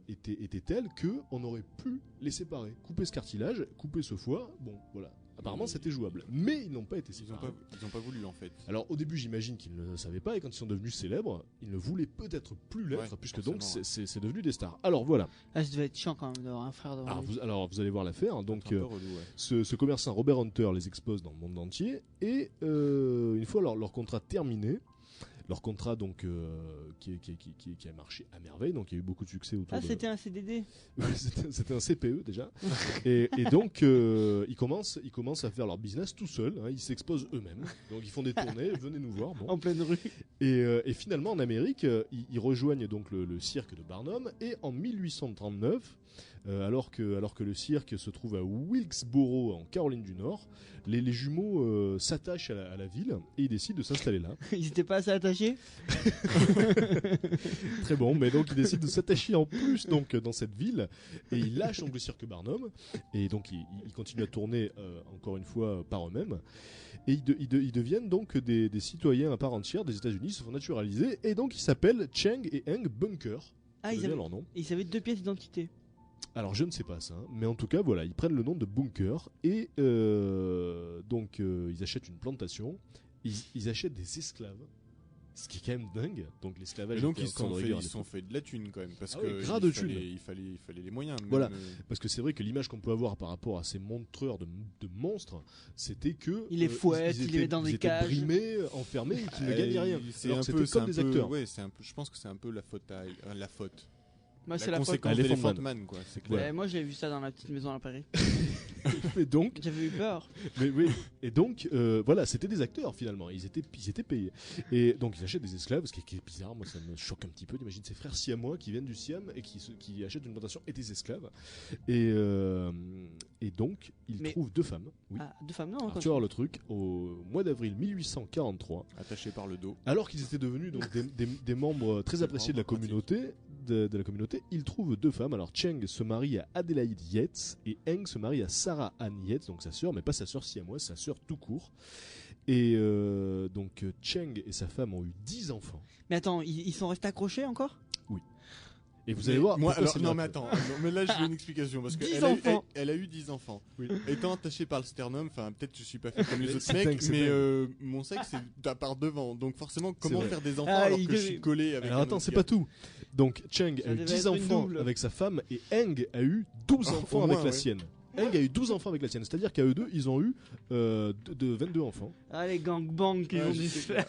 était telle que on aurait pu les séparer, couper ce cartilage, couper ce foie. Bon, voilà. Apparemment, c'était jouable. Mais ils n'ont pas été séparés. Ils n'ont pas voulu, en fait. Alors, au début, j'imagine qu'ils ne le savaient pas, et quand ils sont devenus célèbres, ils ne voulaient peut-être plus l'être, puisque donc c'est devenu des stars. Alors, voilà. Ah, ça devait être chiant quand même d'avoir un frère devant lui. Alors, vous allez voir l'affaire. Donc, un peu relou, ouais. ce commerçant Robert Hunter les expose dans le monde entier, et une fois leur contrat terminé, leur contrat donc qui a marché à merveille, donc il y a eu beaucoup de succès autour de... C'était un CDD. C'était un CPE déjà. et donc ils commencent à faire leur business tout seuls, hein, ils s'exposent eux-mêmes, donc ils font des tournées, venez nous voir. Bon. En pleine rue. Et finalement en Amérique, ils rejoignent donc le cirque de Barnum, et en 1839, alors que le cirque se trouve à Wilkesboro en Caroline du Nord, les jumeaux s'attachent à la ville et ils décident de s'installer là. Ils étaient pas assez attachés. Très bon, mais donc ils décident de s'attacher en plus donc dans cette ville, et ils lâchent donc le cirque Barnum, et donc ils continuent à tourner encore une fois par eux-mêmes, et ils deviennent donc des citoyens à part entière des États-Unis, ils se font naturaliser, et donc ils s'appellent Cheng et Eng Bunker. Ah, ils avaient leur nom. Ils avaient 2 pièces d'identité. Alors je ne sais pas ça, mais en tout cas voilà, ils prennent le nom de Bunker, et donc ils achètent une plantation, ils achètent des esclaves, ce qui est quand même dingue. Donc l'esclavage. Et donc ils se sont fait de la thune quand même, parce que gras de thune. Il fallait les moyens. Voilà, parce que c'est vrai que l'image qu'on peut avoir par rapport à ces montreurs de monstres, c'était que il les fouette, il les met dans des cages, brimés, enfermés, et qu'ils ne gagnaient rien. C'était comme des acteurs. Ouais, je pense que c'est un peu la faute. Moi, c'est la conséquence d'Elephant Man, quoi. C'est clair. Ouais, moi, j'avais vu ça dans la petite maison à Paris. Mais donc, j'avais eu peur. Mais oui. Et donc, voilà, c'était des acteurs finalement. Ils étaient payés. Et donc, ils achètent des esclaves, ce qui est bizarre. Moi, ça me choque un petit peu. D'imaginer ces frères siamois qui viennent du Siam et qui achètent une plantation et des esclaves. Et donc, ils trouvent 2 femmes. Oui. Ah, 2 femmes, non. Tu vois le truc au mois d'avril 1843, attachés par le dos. Alors qu'ils étaient devenus donc des membres très appréciés de la communauté. De la communauté, ils trouvent 2 femmes. Alors Cheng se marie à Adélaïde Yates et Eng se marie à Sarah Ann Yates, donc sa sœur, mais pas sa sœur siamoise, sa sœur tout court. Et donc Cheng et sa femme ont eu 10 enfants. Mais attends, ils sont restés accrochés encore? Et vous allez voir. Moi, pourquoi alors, c'est non, miraculeux. mais attends. Non, mais là, je veux une explication. Parce 10 qu'elle enfants. elle a eu 10 enfants. Oui. Étant attaché par le sternum, enfin, peut-être je suis pas fait comme les Mais autres c'est mecs, dingue, c'est mais dingue. mon sexe, c'est par devant. Donc, forcément, comment vrai. faire des enfants Ah, alors il que je devait- suis collé avec Alors un attends, autre c'est gars. pas tout. Donc Cheng Ça a eu devait 10 être une enfants double. avec sa femme et Heng a eu 12 Oh, enfants au avec moins, la ouais. sienne. Heng a eu 12 enfants avec la sienne. C'est-à-dire qu'à eux deux, ils ont eu de 22 enfants. Ah, les gangbangs qu'ils Ouais, ont je dû sais faire.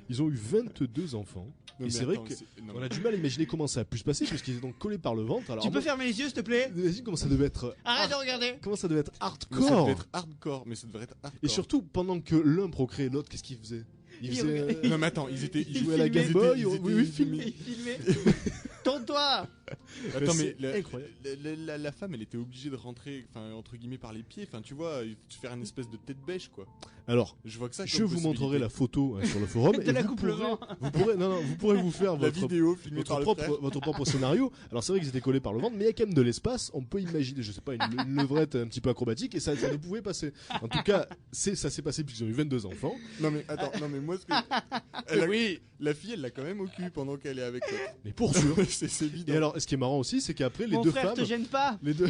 Ils ont eu 22 enfants. Non, Et mais c'est vrai attends, que non, On mais- a du mal à imaginer comment ça a pu se passer puisqu'ils étaient donc collés par le ventre. Alors Tu peux moi, fermer les yeux, s'il te plaît? imagine comment ça devait être. Arrête de regarder. Comment ça devait être Mais ça hardcore. devait être hardcore, mais ça devrait être hardcore. Et surtout pendant que l'un procréait l'autre, qu'est-ce qu'il faisait? Il Il faisait. regardait- Non, mais attends, ils Il jouait à la filmait. Game Boy. Ils étaient- Oui, ils oui, étaient- filmé. Il filmait. Tourne-toi. Attends, C'est mais incroyable. la femme, elle était obligée de rentrer, enfin, entre guillemets, par les pieds. Enfin, tu vois, faire une espèce de tête bêche, quoi. Alors, Je vois que ça. je comme vous possibilité. montrerai la photo sur le forum. De et vous l'accouplement. vous pourrez vous faire La votre vidéo filmée par le frère. votre propre scénario. Alors c'est vrai qu'ils étaient collés par le ventre, mais il y a quand même de l'espace. On peut imaginer, je sais pas, une levrette un petit peu acrobatique et ça ne pouvait passer. En tout cas, ça s'est passé puisqu'ils ont eu 22 enfants. Non mais attends, non mais moi ce que oui, la fille elle l'a quand même au cul pendant qu'elle est avec l'autre. Mais pour sûr. c'est évident. Et alors, ce qui est marrant aussi, c'est qu'après les Mon deux frère femmes, te gêne pas. les deux,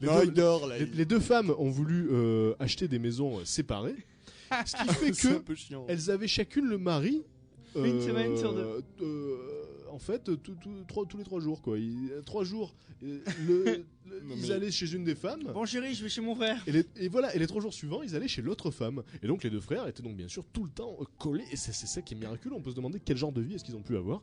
non, il dort là. les deux femmes ont voulu acheter des maisons séparées, ce qui fait c'est un que peu chiant. elles avaient chacune le mari. Une semaine sur deux. En fait, tous les 3 jours, quoi. 3 jours, Non, ils mais- allaient chez une des femmes. Bon chérie, je vais chez mon frère. Et voilà, et les 3 jours suivants, ils allaient chez l'autre femme. Et donc les deux frères étaient donc bien sûr tout le temps collés. Et c'est ça qui est miraculeux. On peut se demander quel genre de vie est-ce qu'ils ont pu avoir.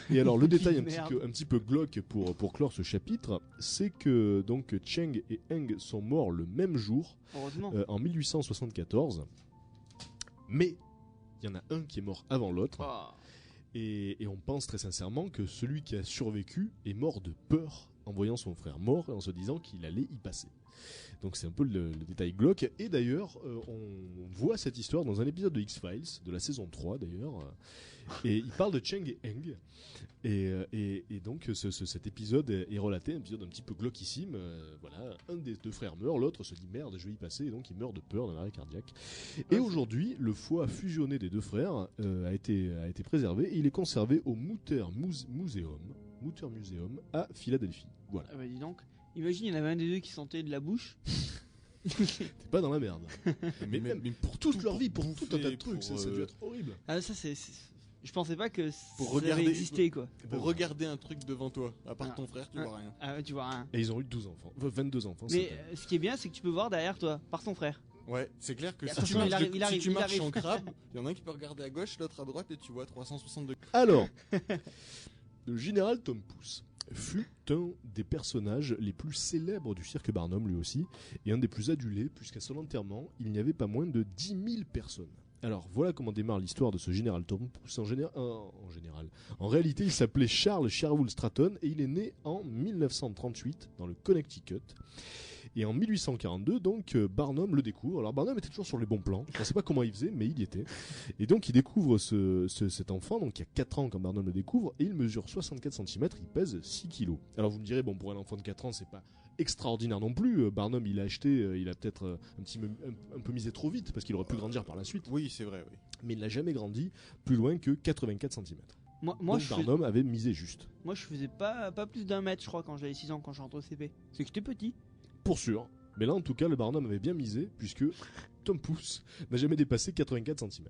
Et alors le détail Merde. un petit peu glauque pour clore ce chapitre, c'est que donc Cheng et Heng sont morts le même jour, Heureusement. en 1874. Mais il y en a un qui est mort avant l'autre. Oh. Et on pense très sincèrement que celui qui a survécu est mort de peur en voyant son frère mort et en se disant qu'il allait y passer. Donc c'est un peu le détail glauque. Et d'ailleurs, on voit cette histoire dans un épisode de X-Files, de la saison 3 d'ailleurs. Et il parle de Cheng et Heng. Et donc cet épisode est relaté, un épisode un petit peu glauquissime. Voilà, un des deux frères meurt, l'autre se dit merde, je vais y passer, et donc il meurt de peur d'un arrêt cardiaque. Et aujourd'hui, le foie fusionné des deux frères a été préservé et il est conservé au Mutter Museum à Philadelphie. Voilà, Ah bah dis donc. Imagine, il y en avait un des deux qui sentait de la bouche. t'es pas dans la merde. Mais même pour toute leur vie, pour bouffer, tout un tas de trucs, pour, ça a dû être horrible. Ah ça c'est... Je pensais pas que Pour ça regarder- avait existé quoi. Pour regarder un truc devant toi, à part Ah. ton frère, tu vois rien. Ah ouais, tu vois rien. Et ils ont eu 12 enfants, 22 enfants. Mais c'était- ce qui est bien, c'est que tu peux voir derrière toi, par ton frère. Ouais, c'est clair que Et si attention, tu il marches, arrive, il arrive, si tu il marches arrive. en crabe, il y en a un qui peut regarder à gauche, l'autre à droite et tu vois 360 degrés. Alors, le général Tom Pouce fut un des personnages les plus célèbres du cirque Barnum lui aussi, et un des plus adulés, puisqu'à son enterrement, il n'y avait pas moins de 10 000 personnes. Alors voilà comment démarre l'histoire de ce général Tom Pouce en général. En réalité, il s'appelait Charles Sherwood Stratton et il est né en 1938 dans le Connecticut. Et en 1842, donc, Barnum le découvre. Alors Barnum était toujours sur les bons plans. Je ne sais pas comment il faisait, mais il y était. Et donc il découvre cet enfant, donc il y a 4 ans quand Barnum le découvre, et il mesure 64 cm, il pèse 6 kg. Alors vous me direz, bon, pour un enfant de 4 ans, c'est pas extraordinaire non plus. Barnum, il a acheté, il a peut-être un peu misé trop vite, parce qu'il aurait pu grandir par la suite. Oui, c'est vrai, oui. Mais il n'a jamais grandi plus loin que 84 cm. Moi, Donc je Barnum avait misé juste. moi je faisais pas plus d'un mètre je crois quand j'avais 6 ans, quand je rentre au CP. C'est que j'étais petit. Pour sûr. Mais là, en tout cas, le Barnum avait bien misé, puisque Tom Pouce n'a jamais dépassé 84 cm.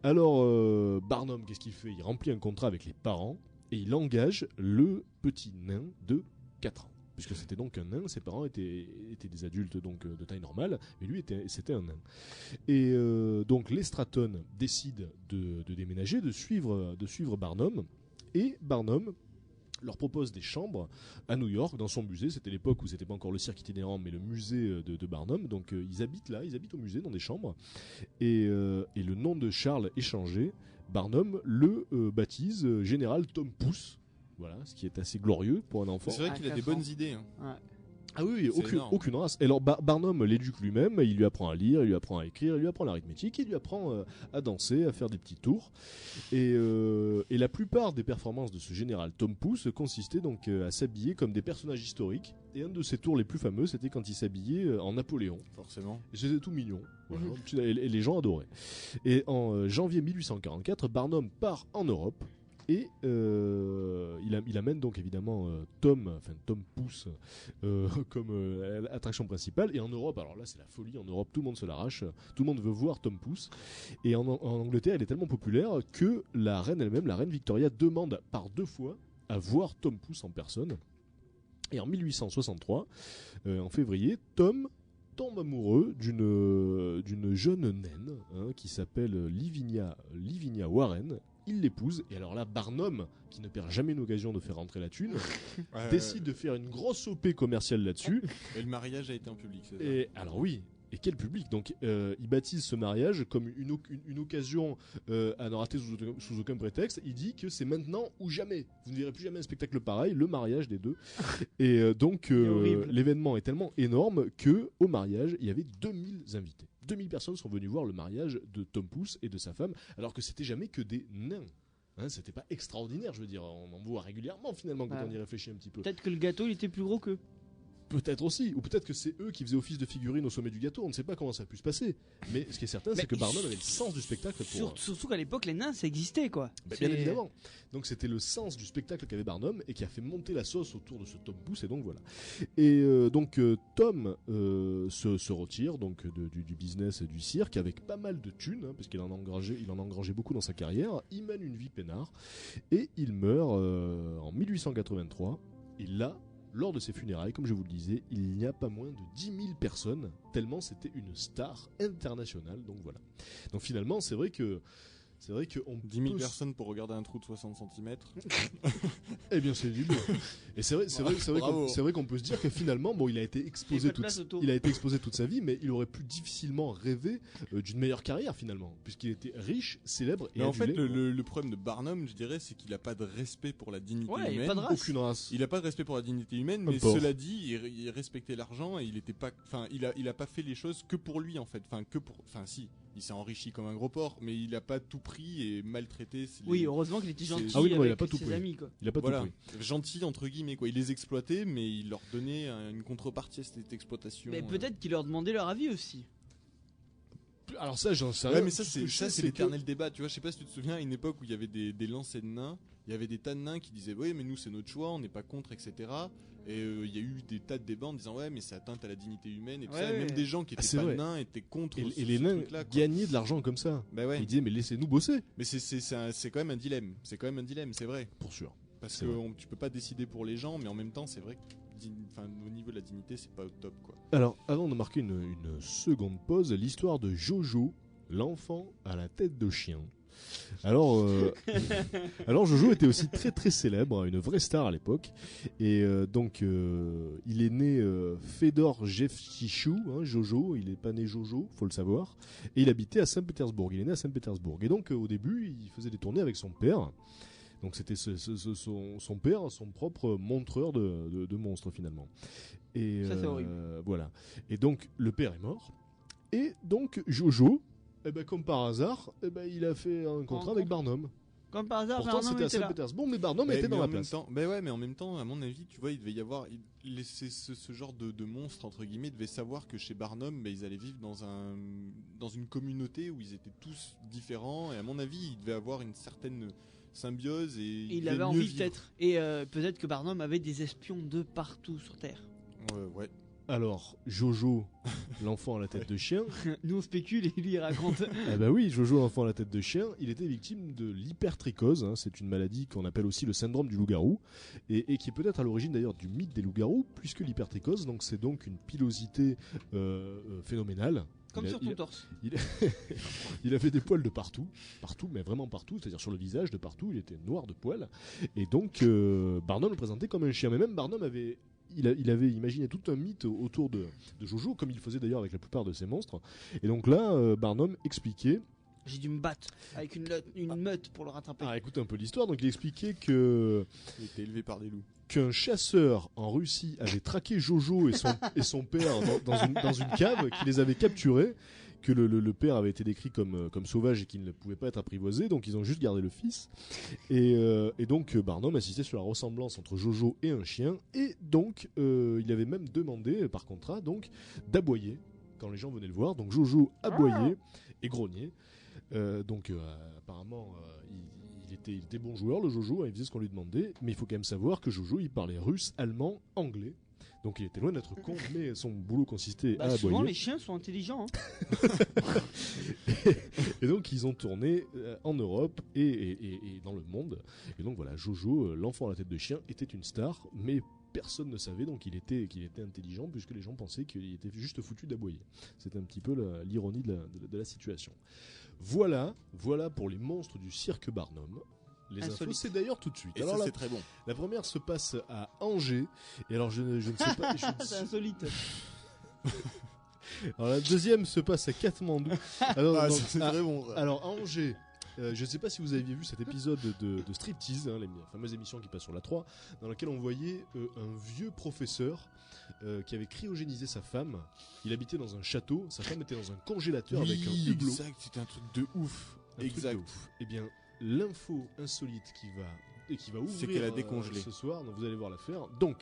Alors, Barnum, qu'est-ce qu'il fait? Il remplit un contrat avec les parents, et il engage le petit nain de 4 ans. Puisque c'était donc un nain, ses parents étaient des adultes donc de taille normale, mais lui c'était un nain. Et donc les Stratton décident de déménager, de suivre Barnum, et Barnum leur propose des chambres à New York dans son musée. C'était l'époque où c'était pas encore le cirque itinérant mais le musée de Barnum. Donc ils habitent là, ils habitent au musée dans des chambres, et le nom de Charles est changé. Barnum le baptise Général Tom Pouce. Voilà, ce qui est assez glorieux pour un enfant. C'est vrai À qu'il a des 4 bonnes ans. idées. Hein. Ouais. Ah oui, C'est énorme. aucune race. Et alors Barnum l'éduque lui-même, il lui apprend à lire, il lui apprend à écrire, il lui apprend l'arithmétique, il lui apprend à danser, à faire des petits tours. Et la plupart des performances de ce général Tom Pouce consistaient donc à s'habiller comme des personnages historiques. Et un de ses tours les plus fameux, c'était quand il s'habillait en Napoléon. Forcément. Et c'était tout mignon. Voilà. Et les gens adoraient. Et en janvier 1844, Barnum part en Europe. Et il amène donc évidemment Tom Pouce comme attraction principale. Et en Europe, alors là c'est la folie, en Europe tout le monde se l'arrache, tout le monde veut voir Tom Pouce. Et en Angleterre il est tellement populaire que la reine elle-même, la reine Victoria, demande par 2 fois à voir Tom Pouce en personne. Et en 1863, en février, Tom tombe amoureux d'une jeune naine qui s'appelle Livinia Warren. Il l'épouse, et alors là, Barnum, qui ne perd jamais une occasion de faire rentrer la thune, décide de faire une grosse OP commerciale là-dessus. Et le mariage a été en public, c'est ça. Et alors oui, et quel public. Donc il baptise ce mariage comme une occasion à ne rater sous aucun prétexte. Il dit que c'est maintenant ou jamais. Vous ne verrez plus jamais un spectacle pareil, le mariage des deux. Et donc l'événement est tellement énorme que au mariage, il y avait 2000 invités. 2000 personnes sont venues voir le mariage de Tom Pouce et de sa femme, alors que c'était jamais que des nains. C'était pas extraordinaire, je veux dire. On en voit régulièrement finalement quand on y réfléchit un petit peu. Peut-être que le gâteau il était plus gros qu'eux. Peut-être aussi, ou peut-être que c'est eux qui faisaient office de figurines au sommet du gâteau, on ne sait pas comment ça a pu se passer. Mais ce qui est certain, c'est que Barnum avait le sens du spectacle pour... Surtout qu'à l'époque, les nains, ça existait, quoi. Bien évidemment. Donc c'était le sens du spectacle qu'avait Barnum et qui a fait monter la sauce autour de ce Tom Pouce, et donc voilà. Et Tom se retire donc du business et du cirque avec pas mal de thunes, parce qu'il en a engrangé beaucoup dans sa carrière. Il mène une vie peinard et il meurt en 1883. Et là, lors de ses funérailles, comme je vous le disais, il n'y a pas moins de 10 000 personnes, tellement c'était une star internationale. Donc voilà. Donc finalement, c'est vrai que 10 000 personnes pour regarder un trou de 60 cm. Eh bien, c'est du bon. Et c'est vrai qu'on peut se dire que finalement, bon, il a été exposé toute sa vie, mais il aurait pu difficilement rêver d'une meilleure carrière finalement, puisqu'il était riche, célèbre et mais en adulé. fait, le problème de Barnum, je dirais, c'est qu'il a pas de respect pour la dignité humaine. Il a pas de race. Aucune race. Il a pas de respect pour la dignité humaine, mais cela dit, il respectait l'argent et il était pas, enfin, il a pas fait les choses que pour lui en fait, si. Il s'est enrichi comme un gros porc, mais il a pas tout pris et maltraité. Oui, heureusement qu'il était gentil il a pas avec tout ses pris. amis, quoi. Il a pas tout pris. Gentil entre guillemets quoi. Il les exploitait, mais il leur donnait une contrepartie à cette exploitation. Mais peut-être qu'il leur demandait leur avis aussi. Alors ça, j'en sais rien. Ouais, mais ça c'est l'éternel débat. Tu vois, je sais pas si tu te souviens à une époque où il y avait des lancers de nains. Il y avait des tas de nains qui disaient oui, mais nous c'est notre choix, on n'est pas contre, etc. Et il y a eu des tas de débats en disant ouais, mais c'est atteinte à la dignité humaine et tout ça. Et même des gens qui étaient pas nains étaient contre. Et les nains gagnaient de l'argent comme ça. Bah ouais. Ils disaient mais laissez-nous bosser. Mais c'est quand même un dilemme. C'est quand même un dilemme, c'est vrai. Pour sûr. Parce que tu peux pas décider pour les gens, mais en même temps c'est vrai que au niveau de la dignité c'est pas au top quoi. Alors avant de marquer une seconde pause, l'histoire de Jojo, l'enfant à la tête de chien. Alors Jojo était aussi très très célèbre, une vraie star à l'époque. Et donc il est né Fedor Jevtichou, Jojo. Il est pas né Jojo, faut le savoir. Et il habitait à Saint-Pétersbourg. Il est né à Saint-Pétersbourg. Et donc au début, il faisait des tournées avec son père. Donc c'était son père, son propre montreur de monstres finalement. Et ça c'est horrible. Voilà. Et donc le père est mort. Et donc Jojo, comme par hasard, il a fait un contrat avec Barnum. Comme par hasard, Pourtant Barnum c'était à était là. Saint-Pétersbourg, mais Barnum était dans la place. Mais en même temps, à mon avis, tu vois, il devait y avoir ce genre de monstre entre guillemets devait savoir que chez Barnum, ils allaient vivre dans une communauté où ils étaient tous différents. Et à mon avis, il devait avoir une certaine symbiose et il avait envie peut-être. Et peut-être que Barnum avait des espions de partout sur Terre. Ouais. Alors, Jojo, l'enfant à la tête de chien. Nous on spécule et lui il raconte. Ah bah oui, Jojo, l'enfant à la tête de chien, il était victime de l'hypertrichose. C'est une maladie qu'on appelle aussi le syndrome du loup-garou et qui est peut-être à l'origine d'ailleurs du mythe des loups-garous, puisque l'hypertrichose, donc c'est donc une pilosité phénoménale. Comme sur ton torse. Il avait des poils de partout, mais vraiment partout, c'est-à-dire sur le visage de partout, il était noir de poils. Et donc Barnum le présentait comme un chien, mais même Barnum avait imaginé tout un mythe autour de Jojo, comme il faisait d'ailleurs avec la plupart de ses monstres. Et donc là, Barnum expliquait J'ai dû me battre avec une meute pour le rattraper. Ah, écoute un peu l'histoire. Donc il expliquait que Il était élevé par des loups. qu'un chasseur en Russie avait traqué Jojo et son père dans une cave, qui les avait capturés, que le père avait été décrit comme sauvage et qu'il ne pouvait pas être apprivoisé, donc ils ont juste gardé le fils. Et donc Barnum insistait sur la ressemblance entre Jojo et un chien, et donc il avait même demandé par contrat donc d'aboyer quand les gens venaient le voir. Donc Jojo aboyait et grognait. Apparemment il était bon joueur, le Jojo, hein, il faisait ce qu'on lui demandait, mais il faut quand même savoir que Jojo il parlait russe, allemand, anglais. Donc il était loin d'être con, mais son boulot consistait à Souvent aboyer. les chiens sont intelligents. Et donc ils ont tourné en Europe et dans le monde. Et donc voilà, Jojo, l'enfant à la tête de chien, était une star, mais personne ne savait donc qu'il était intelligent, puisque les gens pensaient qu'il était juste foutu d'aboyer. C'était un petit peu l'ironie de la situation. Voilà pour les monstres du cirque Barnum. Les infos, Insolite. c'est d'ailleurs tout de suite. Et Alors ça, la, c'est très bon. la première se passe à Angers. Et alors je ne sais pas. C'est insolite. Alors la deuxième se passe à Katmandou. Alors, donc, c'est très bon. Ça. alors à Angers. Je ne sais pas si vous aviez vu cet épisode de Striptease, hein, les fameuses émissions qui passent sur la 3, dans laquelle on voyait un vieux professeur qui avait cryogénisé sa femme. Il habitait dans un château, sa femme était dans un congélateur avec un hublot. exact, c'était un truc de ouf. Un truc de ouf. Eh bien, l'info insolite qui va ouvrir C'est qu'elle a décongelé. ce soir, donc vous allez voir l'affaire. Donc,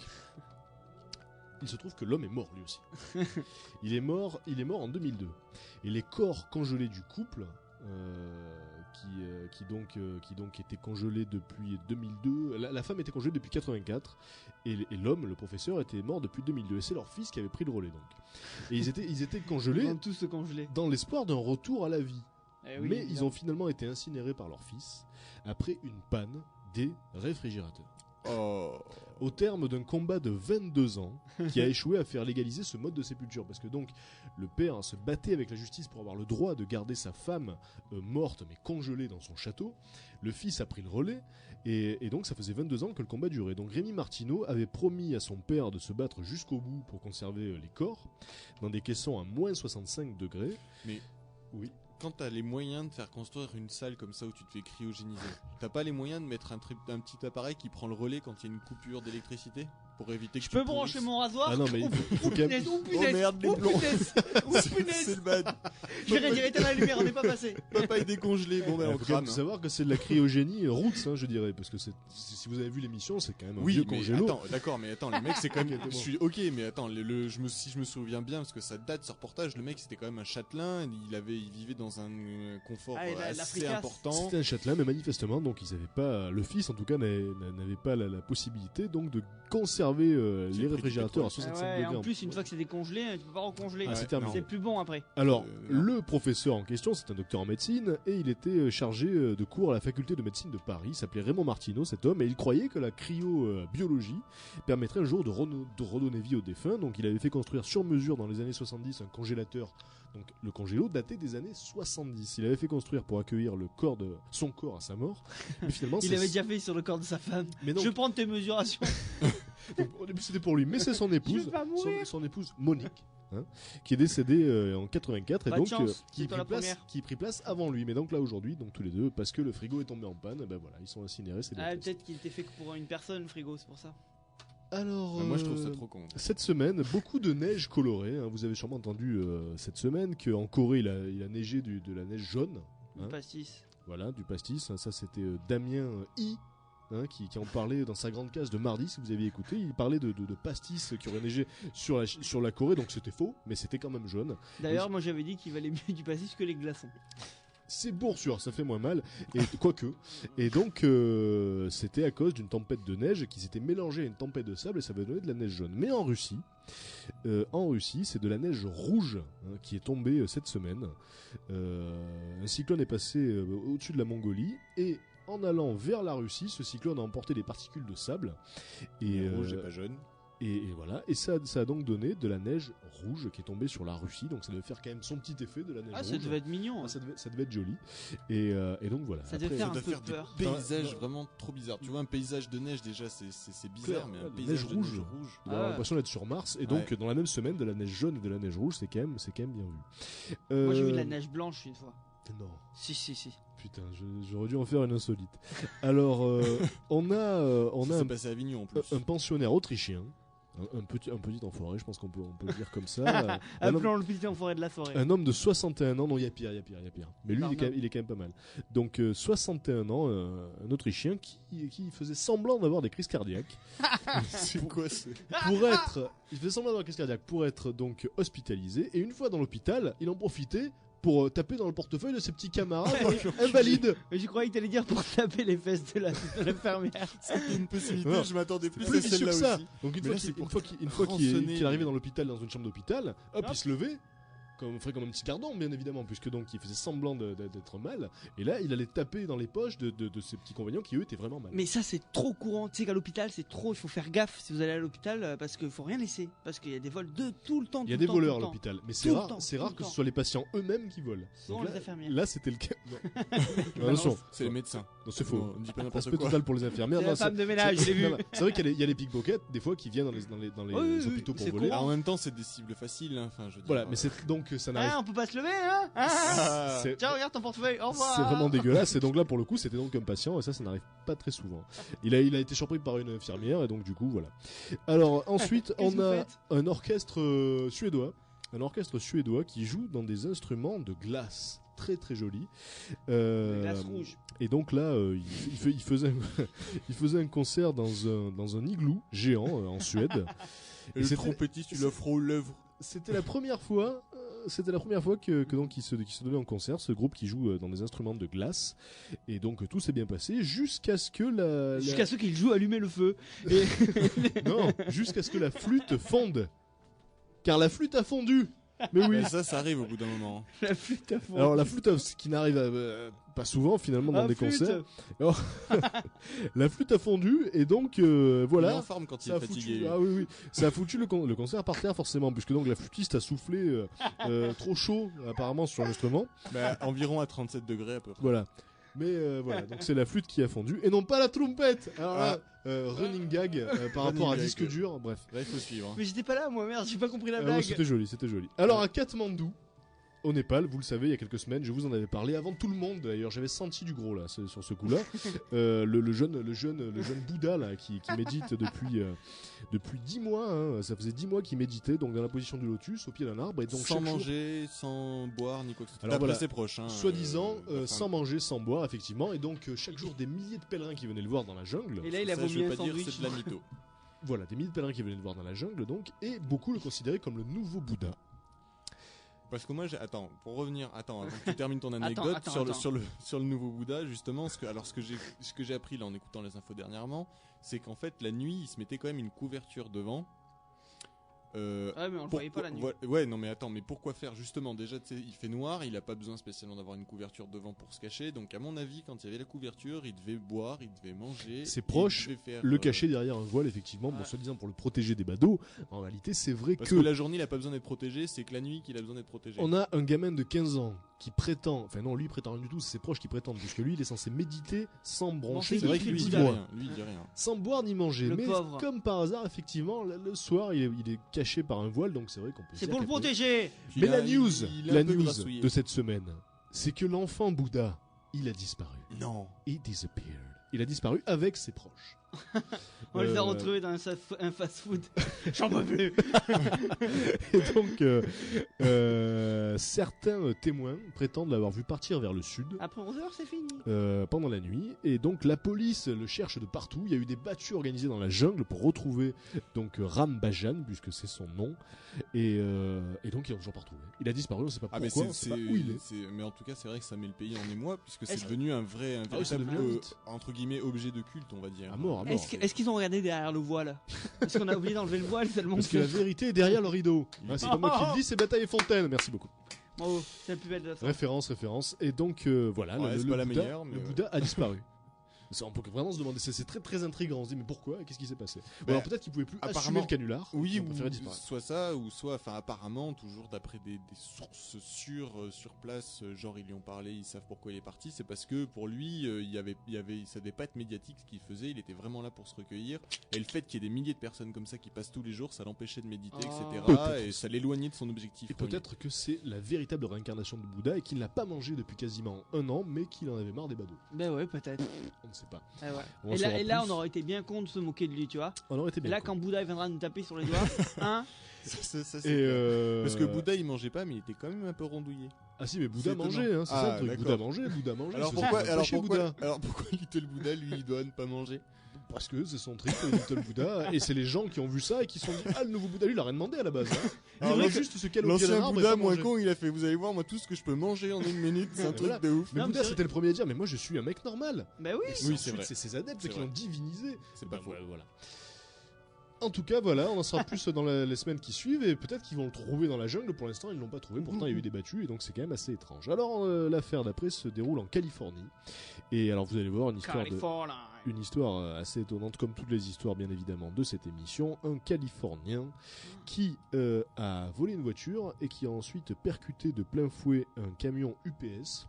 il se trouve que l'homme est mort lui aussi. il est mort en 2002. Et les corps congelés du couple, qui donc était congelé depuis 2002. La femme était congelée depuis 84 et l'homme, le professeur, était mort depuis 2002. Et c'est leur fils qui avait pris le relais donc. Et ils étaient congelés Ils ont tous se congeler. dans l'espoir d'un retour à la vie. Eh oui, Mais ils évidemment. ont finalement été incinérés par leur fils après une panne des réfrigérateurs. Oh. Au terme d'un combat de 22 ans qui a échoué à faire légaliser ce mode de sépulture. Parce que donc le père se battait avec la justice pour avoir le droit de garder sa femme morte mais congelée dans son château. Le fils a pris le relais et donc ça faisait 22 ans que le combat durait. Donc Rémi Martineau avait promis à son père de se battre jusqu'au bout pour conserver les corps dans des caissons à moins 65 degrés. Mais oui. Quand t'as les moyens de faire construire une salle comme ça où tu te fais cryogéniser, t'as pas les moyens de mettre un petit appareil qui prend le relais quand il y a une coupure d'électricité pour éviter que Je tu peux brancher mon rasoir. Ah non, mais il faut quand même- Oh punaise, oh punaise, oh C'est punaise. le bad. J'irai dire éteindre la lumière, on n'est pas passé. Papa est décongelé. Bon ben Il on faut quand même crame. savoir que c'est de la cryogénie roots, hein, je dirais, parce que si vous avez vu l'émission, c'est quand même un vieux Oui, mais congélo. attends, d'accord, mais attends, le mec c'est quand même. Ok, t'es Je bon. suis ok, mais attends, si je me souviens bien, parce que ça date ce reportage, le mec c'était quand même un châtelain, il vivait dans un confort Ah, et la assez fricasse. important. C'était un châtelain, mais manifestement, donc ils avaient pas, le fils en tout cas n'avait pas la possibilité donc de conserver les pris du réfrigérateurs à pétrole. 65 Ouais, degrés. en plus, une fois que c'est décongelé, tu peux pas recongeler. Ah, c'est terminé. C'est plus bon après. Alors, non. le professeur en question, c'est un docteur en médecine, et il était chargé de cours à la faculté de médecine de Paris. Il s'appelait Raymond Martineau, cet homme, et il croyait que la cryobiologie permettrait un jour de redonner vie aux défunts. Donc, il avait fait construire sur mesure dans les années 70 un congélateur. Donc, le congélo datait des années 70. Il avait fait construire pour accueillir son corps à sa mort. Mais finalement, Il avait déjà fait sur le corps de sa femme. Mais donc, Je prends tes mesurations. donc, au début, c'était pour lui, mais c'est son épouse, Je vais mourir. son épouse Monique, hein, qui est décédée en 84 et Pas de donc chance, qui c'est toi la première. qui pris place avant lui. Mais donc là aujourd'hui, donc tous les deux, parce que le frigo est tombé en panne, ben voilà, ils sont incinérés. C'est Ah, des peut-être qu'il était fait que pour une personne, le frigo, c'est pour ça. Alors, Moi je trouve ça trop con. cette semaine, beaucoup de neige colorée. Hein, vous avez sûrement entendu cette semaine qu'en Corée, il a neigé de la neige jaune. Une Hein. pastis. Voilà, du pastis. Ça, c'était Damien I. Hein, qui en parlait dans sa grande case de mardi, si vous aviez écouté. Il parlait de pastis qui aurait neigé sur la Corée, donc c'était faux, mais c'était quand même jaune. D'ailleurs, moi j'avais dit qu'il valait mieux du pastis que les glaçons. C'est sûr, ça fait moins mal, et quoique. Et donc, c'était à cause d'une tempête de neige qui s'était mélangée à une tempête de sable et ça avait donné de la neige jaune. Mais en Russie, c'est de la neige rouge hein, qui est tombée cette semaine. Un cyclone est passé au-dessus de la Mongolie et en allant vers la Russie, ce cyclone a emporté des particules de sable. Et rouge et pas jaune. Et voilà, et ça a donc donné de la neige rouge qui est tombée sur la Russie, donc ça devait faire quand même son petit effet de la neige Ah, rouge. ça devait être mignon. Ah, ça devait être joli. Et donc voilà. Ça devait Après, faire Ça un doit peu faire des peur. paysages Dans- vraiment trop bizarres. Tu vois, un paysage de neige déjà c'est bizarre, Clair, mais ouais, un de paysage neige de rouge. neige rouge. on a Ah. l'impression d'être sur Mars, et donc Ouais. dans la même semaine, de la neige jaune et de la neige rouge, c'est quand même bien vu. Moi j'ai vu de la neige blanche une fois. Non. Si. Putain, j'aurais dû en faire une insolite. Alors, on a Ça s'est passé à Avignon en plus. un pensionnaire autrichien, un petit enfoiré, je pense qu'on peut le dire comme ça. un, homme, Appelons le petit enfoiré de la soirée. un homme de 61 ans, non, il y a pire. Mais lui, Barnum. il est quand même pas mal. Donc, 61 ans, un Autrichien qui faisait semblant d'avoir des crises cardiaques. C'est quoi ce... Il faisait semblant d'avoir des crises cardiaques pour être donc hospitalisé. Et une fois dans l'hôpital, il en profitait pour taper dans le portefeuille de ses petits camarades invalides. Mais je croyais que t'allais dire pour taper les fesses de l'infirmière. C'était une possibilité, Non, je m'attendais plus Plus à vicieux celle-là que ça. aussi. Donc Mais là, c'est pour une fois rançonner qu'il arrivait les- dans l'hôpital, dans une chambre d'hôpital, hop, Hop. il se levait. Ferait comme un petit perdant, bien évidemment, puisque donc il faisait semblant d'être mal, et là il allait taper dans les poches de ses petits compagnons qui eux étaient vraiment mal. Mais ça c'est trop courant, tu sais qu'à l'hôpital c'est trop, il faut faire gaffe si vous allez à l'hôpital parce qu'il faut rien laisser, parce qu'il y a des vols de tout le temps. Il y a tout des le temps, voleurs tout à le temps. l'hôpital, mais Tout c'est le rare, temps, c'est tout rare le que ce temps. soit les patients eux-mêmes qui volent. Souvent Donc les infirmières. là c'était le cas. Non. Balance. Attention, C'est les médecins. non, c'est faux. Non, on dit pas n'importe Respect quoi. total pour les infirmières. C'est Non, la femme de ménage, je l'ai vu. non, c'est vrai qu'il y a les pickpockets des fois qui viennent dans les Oui, hôpitaux pour c'est voler. courant. En même temps, c'est des cibles faciles. Hein. Enfin, je veux dire, Voilà, mais c'est donc ça n'arrive. Hein, on peut pas se lever, hein, C'est- Tiens, regarde ton portefeuille, au revoir. C'est vraiment dégueulasse. Et donc là, pour le coup, c'était donc un patient, et ça n'arrive pas très souvent. Il a été surpris par une infirmière, et donc du coup, voilà. Alors ensuite, Qu'est-ce que on vous a faites un orchestre suédois, qui joue dans des instruments de glace. Très très joli. Des glaces rouges. Et donc là, il faisait un concert dans un igloo géant en Suède. Et le c'était- trompettiste, tu l'offres aux lèvres. C'était la première fois. C'était la première fois que donc il se donnait en concert, ce groupe qui joue dans des instruments de glace, et donc tout s'est bien passé jusqu'à ce que Jusqu'à ceux qui jouent allumer le feu. Et... non, jusqu'à ce que la flûte fonde, car la flûte a fondu. Mais oui. Mais ça arrive au bout d'un moment. la flûte à fond. Alors la flûte, ce qui n'arrive pas souvent finalement dans Ah, des flûte. concerts. La flûte a fondu et donc Il est voilà. en forme quand il Ça est a foutu, fatigué. ah oui, ça a foutu le concert par terre forcément, puisque donc la flûtiste a soufflé trop chaud apparemment sur l'instrument. Bah, environ à 37 degrés à peu près. Voilà. Mais voilà, donc c'est la flûte qui a fondu et non pas la trompette. Alors là, running gag par Running rapport à gag. disque dur, bref. Là, il faut suivre. Mais j'étais pas là, moi, merde, j'ai pas compris la Ouais, blague. c'était joli, c'était joli. Alors à Katmandou, au Népal, vous le savez, il y a quelques semaines, je vous en avais parlé avant tout le monde. D'ailleurs, j'avais senti du gros là sur ce coup-là. Le jeune Bouddha là qui médite depuis 10 mois. Hein, ça faisait 10 mois qu'il méditait, donc dans la position du lotus, au pied d'un arbre, et donc Sans chaque jour- manger, sans boire, ni quoi que ce soit. Alors D'après voilà, ses proches. Hein, soi-disant, enfin, sans manger, sans boire, effectivement, et donc chaque jour des milliers de pèlerins qui venaient le voir dans la jungle. Et là, il a ça, vomi je veux un pas dire, sandwich. c'est de la mytho. Voilà, des milliers de pèlerins qui venaient le voir dans la jungle, donc, et beaucoup le considéraient comme le nouveau Bouddha. Parce que moi, attends, pour revenir, avant que tu termines ton anecdote Attends. sur le nouveau Bouddha, justement, ce que j'ai appris là en écoutant les infos dernièrement, c'est qu'en fait la nuit, il se mettait quand même une couverture devant. Ouais, mais on le voyait pas la nuit. Ouais, non, mais attends, mais pourquoi faire justement? Déjà, tu sais, il fait noir, il a pas besoin spécialement d'avoir une couverture devant pour se cacher. Donc, à mon avis, quand il y avait la couverture, il devait boire, il devait manger. C'est il proche, devait faire, Le cacher derrière un voile, effectivement, bon, Ouais. soi-disant pour le protéger des badauds. En réalité, c'est vrai Parce que que la journée, il a pas besoin d'être protégé, c'est que la nuit qu'il a besoin d'être protégé. on a un gamin de 15 ans qui prétend, enfin non, lui il prétend rien du tout, c'est ses proches qui prétendent, puisque lui il est censé méditer sans broncher c'est C'est vrai il que fait lui, il 10 dit mois. rien. Lui, il dit rien. Sans boire ni manger. Le Mais pauvre. comme par hasard, effectivement, le soir il est caché par un voile, donc c'est vrai qu'on peut C'est se pour dire le qu'après- protéger. Puis Mais là, la news, il est la un peu news grassouillé. de cette semaine, c'est que l'enfant Bouddha, il a disparu. Non. He disappeared. Il a disparu avec ses proches. On les a Euh, retrouvés dans un fast-food. J'en peux plus. Et donc, certains témoins prétendent l'avoir vu partir vers le sud Après 11h, c'est fini. pendant la nuit. Et donc, la police le cherche de partout. Il y a eu des battues organisées dans la jungle pour retrouver donc Ram Bhajan, puisque c'est son nom. Et donc, ils l'ont toujours pas retrouvé. Il a disparu, on ne sait pas Ah, mais pourquoi, on sait pas où il est. mais en tout cas, c'est vrai que ça met le pays en émoi, puisque c'est Est-ce que- devenu un oui, c'est véritable, devenu un mythe. entre guillemets, objet de culte, on va dire. À mort, à mort. Est-ce qu'ils ont regardé derrière le voile? Est-ce qu'on a oublié d'enlever le voile tellement Parce que la vérité est derrière le rideau. Ah, c'est pas moi qui le Oh. dis, c'est Bataille et Fontaine. Merci beaucoup. Bravo, c'est la plus belle de la soirée. Référence. Et donc, voilà, Ouais, c'est pas la meilleure, mais le ouais. Bouddha a disparu. On peut vraiment se demander, c'est très très intriguant. On se dit mais pourquoi? Qu'est-ce qui s'est passé? Ou Bah, alors peut-être qu'ils pouvaient plus assumer apparemment, le canular. Oui, ils ont préféré ou disparaître. soit ça, ou soit, enfin, apparemment, toujours d'après des sources sûres sur place, genre ils lui ont parlé, ils savent pourquoi il est parti, c'est parce que pour lui, ça devait pas être médiatique ce qu'il faisait, il était vraiment là pour se recueillir, et le fait qu'il y ait des milliers de personnes comme ça qui passent tous les jours, ça l'empêchait de méditer, etc., Peut-être. et ça l'éloignait de son objectif. Et peut-être que c'est la véritable réincarnation de Bouddha et qu'il n'a pas mangé depuis quasiment 1 an, mais qu'il en avait marre des badauds. Ben ouais, peut-être. On ne sait pas. Ah ouais. On en Et là, saura plus. on aurait été bien con de se moquer de lui, tu vois. On aurait été Et bien. là, con. quand Bouddha viendra nous taper sur les doigts, hein, Ça, c'est Et clair. Parce que Bouddha il mangeait pas, mais il était quand même un peu rondouillé. Ah si, mais Bouddha C'est mangeait, hein, c'est Ah, ça le truc. d'accord. Bouddha mangeait. Alors c'est pourquoi, ça, alors, chez pourquoi, Bouddha. alors pourquoi Little Bouddha lui il doit ne pas manger? Parce que c'est son trip, Little Bouddha, et c'est les gens qui ont vu ça et qui se sont dit ah le nouveau Bouddha lui il a rien demandé à la base. Hein. Alors, Il le- a juste se caler au pied d'un L'ancien arbre et Bouddha pas moins manger. con, il a fait, vous allez voir moi tout ce que je peux manger en 1 minute, c'est un truc Voilà. de ouf. Mais Non, Bouddha mais c'est c'était le premier à dire mais moi je suis un mec normal. ben oui. Et Oui, ensuite, c'est vrai. C'est ses adeptes C'est qui vrai. l'ont divinisé. C'est Ben pas faux. voilà. En tout cas, voilà, on en saura plus dans les semaines qui suivent et peut-être qu'ils vont le trouver dans la jungle. Pour l'instant, ils l'ont pas trouvé. Pourtant, il y a eu des battues et donc c'est quand même assez étrange. Alors, l'affaire d'après se déroule en Californie. Et alors, vous allez voir une histoire assez étonnante, comme toutes les histoires, bien évidemment, de cette émission. Un Californien qui a volé une voiture et qui a ensuite percuté de plein fouet un camion UPS.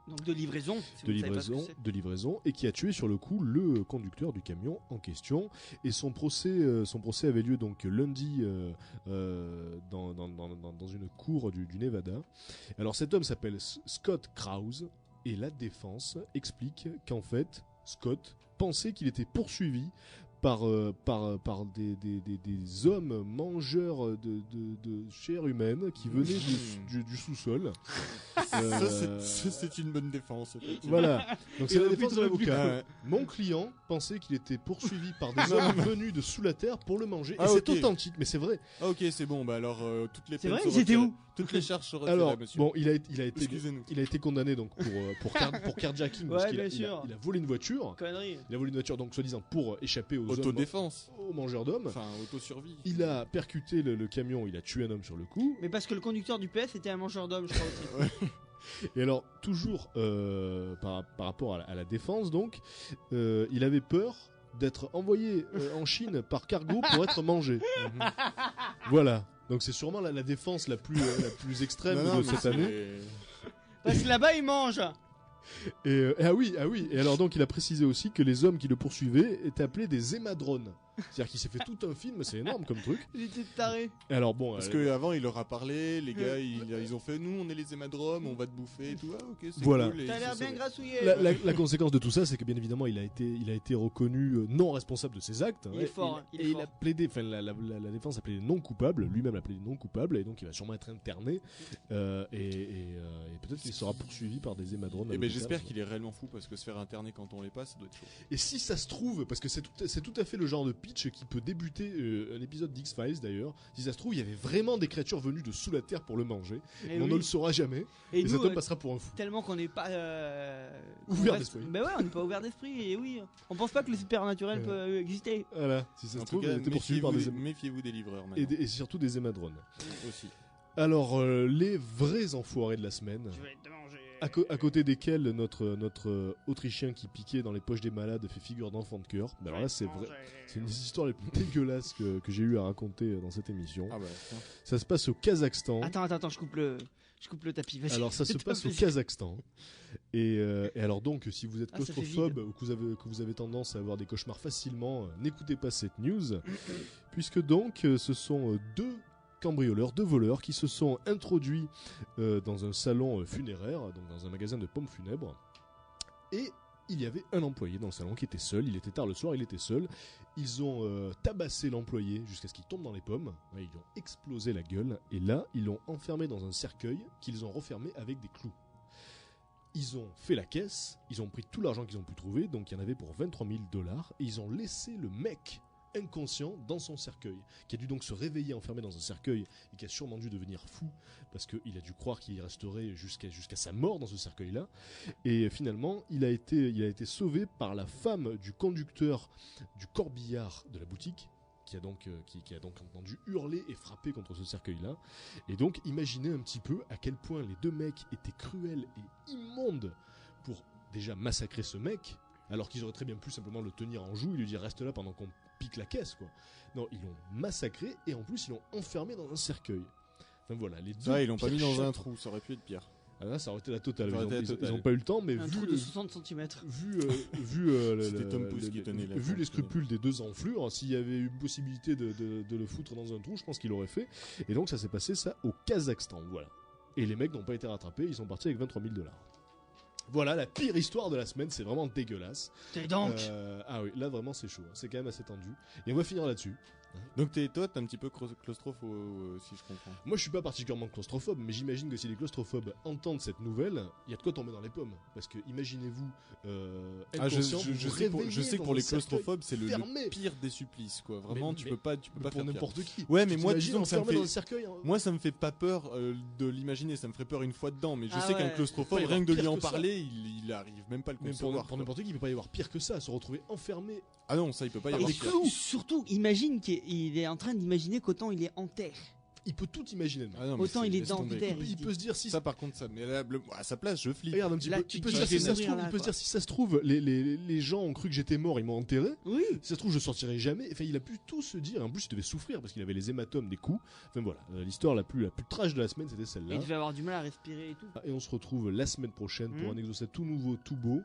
Donc de livraison. Si vous ne savez pas ce que c'est. de livraison et qui a tué sur le coup le conducteur du camion en question et son procès avait lieu donc lundi dans une cour du Nevada. Alors cet homme s'appelle Scott Krause et la défense explique qu'en fait Scott pensait qu'il était poursuivi par des hommes mangeurs de chair humaine qui venaient du sous-sol. Ça, c'est une bonne défense. effectivement. Voilà. Donc c'est Et la au défense de putain, le plus l'avocat. Mon client pensait qu'il était poursuivi par des hommes venus de sous la terre pour le manger. Ah, et c'est ok. authentique, mais c'est vrai. Ah, ok, c'est bon. Bah alors toutes les C'est peines vrai, sont ils étaient retirées. où Toutes les charges sont retirées, Alors, monsieur. bon, il a été Excusez-nous. il a été condamné donc pour carjacking parce Ouais, qu'il bien a, sûr. il a volé une voiture. Connerie. Il a volé une voiture donc soi-disant pour échapper aux hommes, Autodéfense. aux mangeurs d'hommes. Enfin, autosurvie. Il a percuté le camion, il a tué un homme sur le coup. Mais parce que le conducteur du PS était un mangeur d'hommes, je crois aussi. Et alors, toujours par rapport à la défense, donc, il avait peur d'être envoyé en Chine par cargo pour être mangé. Voilà. Donc c'est sûrement la défense la plus extrême Non, non, de mais cette c'est- année. Parce que là-bas, ils mangent. Et ah oui. Et alors donc il a précisé aussi que les hommes qui le poursuivaient étaient appelés des hémadrones. C'est-à-dire qu'il s'est fait tout un film, c'est énorme comme truc. Il était taré. Et alors bon, Parce qu'avant, il leur a parlé, les gars, ils ont fait, nous, on est les hémadromes, on va te bouffer et tout. Ah, ok, c'est Voilà. cool. et T'as ils l'air se bien sont- grassouillé. la conséquence de tout ça, c'est que bien évidemment, il a été reconnu non responsable de ses actes. Il est fort, il est Et il fort. a plaidé, enfin la défense a plaidé non coupable, lui-même a plaidé non coupable, et donc il va sûrement être interné. Et peut-être qu'il sera poursuivi par des hémadrones. à Eh ben, l'hôpital. j'espère qu'il est réellement fou parce que se faire interner quand on l'est pas, ça doit être chaud. Et si ça se trouve, parce que c'est tout à fait le genre de pitch qui peut débuter un épisode d'X-Files d'ailleurs, si ça se trouve, il y avait vraiment des créatures venues de sous la terre pour le manger, Et mais on oui. ne le saura jamais, Et et nous, cet homme passera pour un fou. tellement qu'on n'est pas Ouvert on reste- d'esprit. Ben ouais, on n'est pas ouvert d'esprit. Et oui, on pense pas que le supernaturel peut exister. Voilà, si ça En se tout trouve, cas, il était poursuivi par méfiez-vous des livreurs maintenant. et surtout des hémadrones. Aussi. Alors, les vrais enfoirés de la semaine, Je vais te manger. à côté desquels notre Autrichien qui piquait dans les poches des malades fait figure d'enfant de cœur. Mais alors là, c'est vrai. C'est une des histoires les plus dégueulasses que j'ai eu à raconter dans cette émission. Ah bah, Ça se passe au Kazakhstan. Attends, je coupe le tapis. Vas-y. Alors ça se Fais-toi passe au plaisir. Kazakhstan. Et alors donc, si vous êtes Ah, ça fait claustrophobe ou que vous avez tendance à avoir des cauchemars facilement, n'écoutez pas cette news, puisque donc ce sont deux cambrioleurs, deux voleurs qui se sont introduits dans un salon funéraire, donc dans un magasin de pompes funèbres, et il y avait un employé dans le salon qui était seul, il était tard le soir, il était seul. Ils ont tabassé l'employé jusqu'à ce qu'il tombe dans les pommes. Ouais, ils lui ont explosé la gueule. Et là, ils l'ont enfermé dans un cercueil qu'ils ont refermé avec des clous. Ils ont fait la caisse, ils ont pris tout l'argent qu'ils ont pu trouver, donc il y en avait pour 23 000 $, et ils ont laissé le mec inconscient dans son cercueil, qui a dû donc se réveiller enfermé dans un cercueil et qui a sûrement dû devenir fou parce qu'il a dû croire qu'il y resterait jusqu'à sa mort dans ce cercueil-là. Et finalement, il a été sauvé par la femme du conducteur du corbillard de la boutique, qui a donc entendu hurler et frapper contre ce cercueil-là. Et donc, imaginez un petit peu à quel point les deux mecs étaient cruels et immondes pour déjà massacrer ce mec, alors qu'ils auraient très bien pu simplement le tenir en joue et lui dire reste là pendant qu'on pique la caisse, quoi. Non, ils l'ont massacré et en plus ils l'ont enfermé dans un cercueil. Enfin voilà, les deux. Ça, ils l'ont pas pires mis dans un chapeaux. trou, ça aurait pu être pire. Ah là, ça aurait été la totale. Ça aurait été la Ils totale. ont pas eu le temps, mais Un vu trou de 60 cm. le- Tom Pouce qui tenait la vu les pompe. scrupules des deux enflures, s'il y avait eu une possibilité de le foutre dans un trou, je pense qu'il l'aurait fait. Et donc ça s'est passé ça au Kazakhstan, voilà. Et les mecs n'ont pas été rattrapés, ils sont partis avec 23 000 $. Voilà la pire histoire de la semaine, c'est vraiment dégueulasse. Et donc Ah oui, là vraiment c'est chaud, hein. C'est quand même assez tendu. Et on va finir là-dessus. Donc toi, t'es un petit peu claustrophobe, si je comprends. Moi je suis pas particulièrement claustrophobe, mais j'imagine que si les claustrophobes entendent cette nouvelle, il y a de quoi tomber dans les pommes. Parce que imaginez-vous être Ah, conscient de je vous sais, réveiller que dans pour un les cercueil claustrophobes, c'est le fermé. pire des supplices, quoi. Vraiment, Mais- tu peux pas pour faire pire. n'importe qui. Ouais, mais Tu moi, t'imagines disons que ça me enfermé fait. dans un cercueil, hein. Moi, ça me fait pas peur de l'imaginer, ça me ferait peur une fois dedans, mais je Ah sais qu'un ouais. claustrophobe, Il peut y rien que de avoir lui en pire que ça. parler, il arrive même pas à le Mais concevoir. pour n'importe qui, il peut pas y avoir pire que ça, se retrouver enfermé. Ah non, ça, il peut pas y Par avoir des pire. clous. Surtout, imagine qu'il est en train d'imaginer qu'autant il est en terre. Il peut tout imaginer. le mec. Ah non, mais Autant il est laisse dans tomber. terre. Il peut se dire si Ça, par contre, ça. Mais là, à sa place, je flippe. regarde un petit Là, peu. tu Il peut te se dire dis, si je vais ça se mourir trouve, là, il peut se quoi. dire si ça se trouve, les gens ont cru que j'étais mort, ils m'ont enterré. Oui. Si ça se trouve, je sortirai jamais. Enfin, il a pu tout se dire. En plus, il devait souffrir parce qu'il avait les hématomes des coups. Enfin voilà, l'histoire la plus trash de la semaine, c'était Et celle-là. il devait avoir du mal à respirer et tout. Et on se retrouve la semaine prochaine pour Mhm. un exocet tout nouveau, tout beau.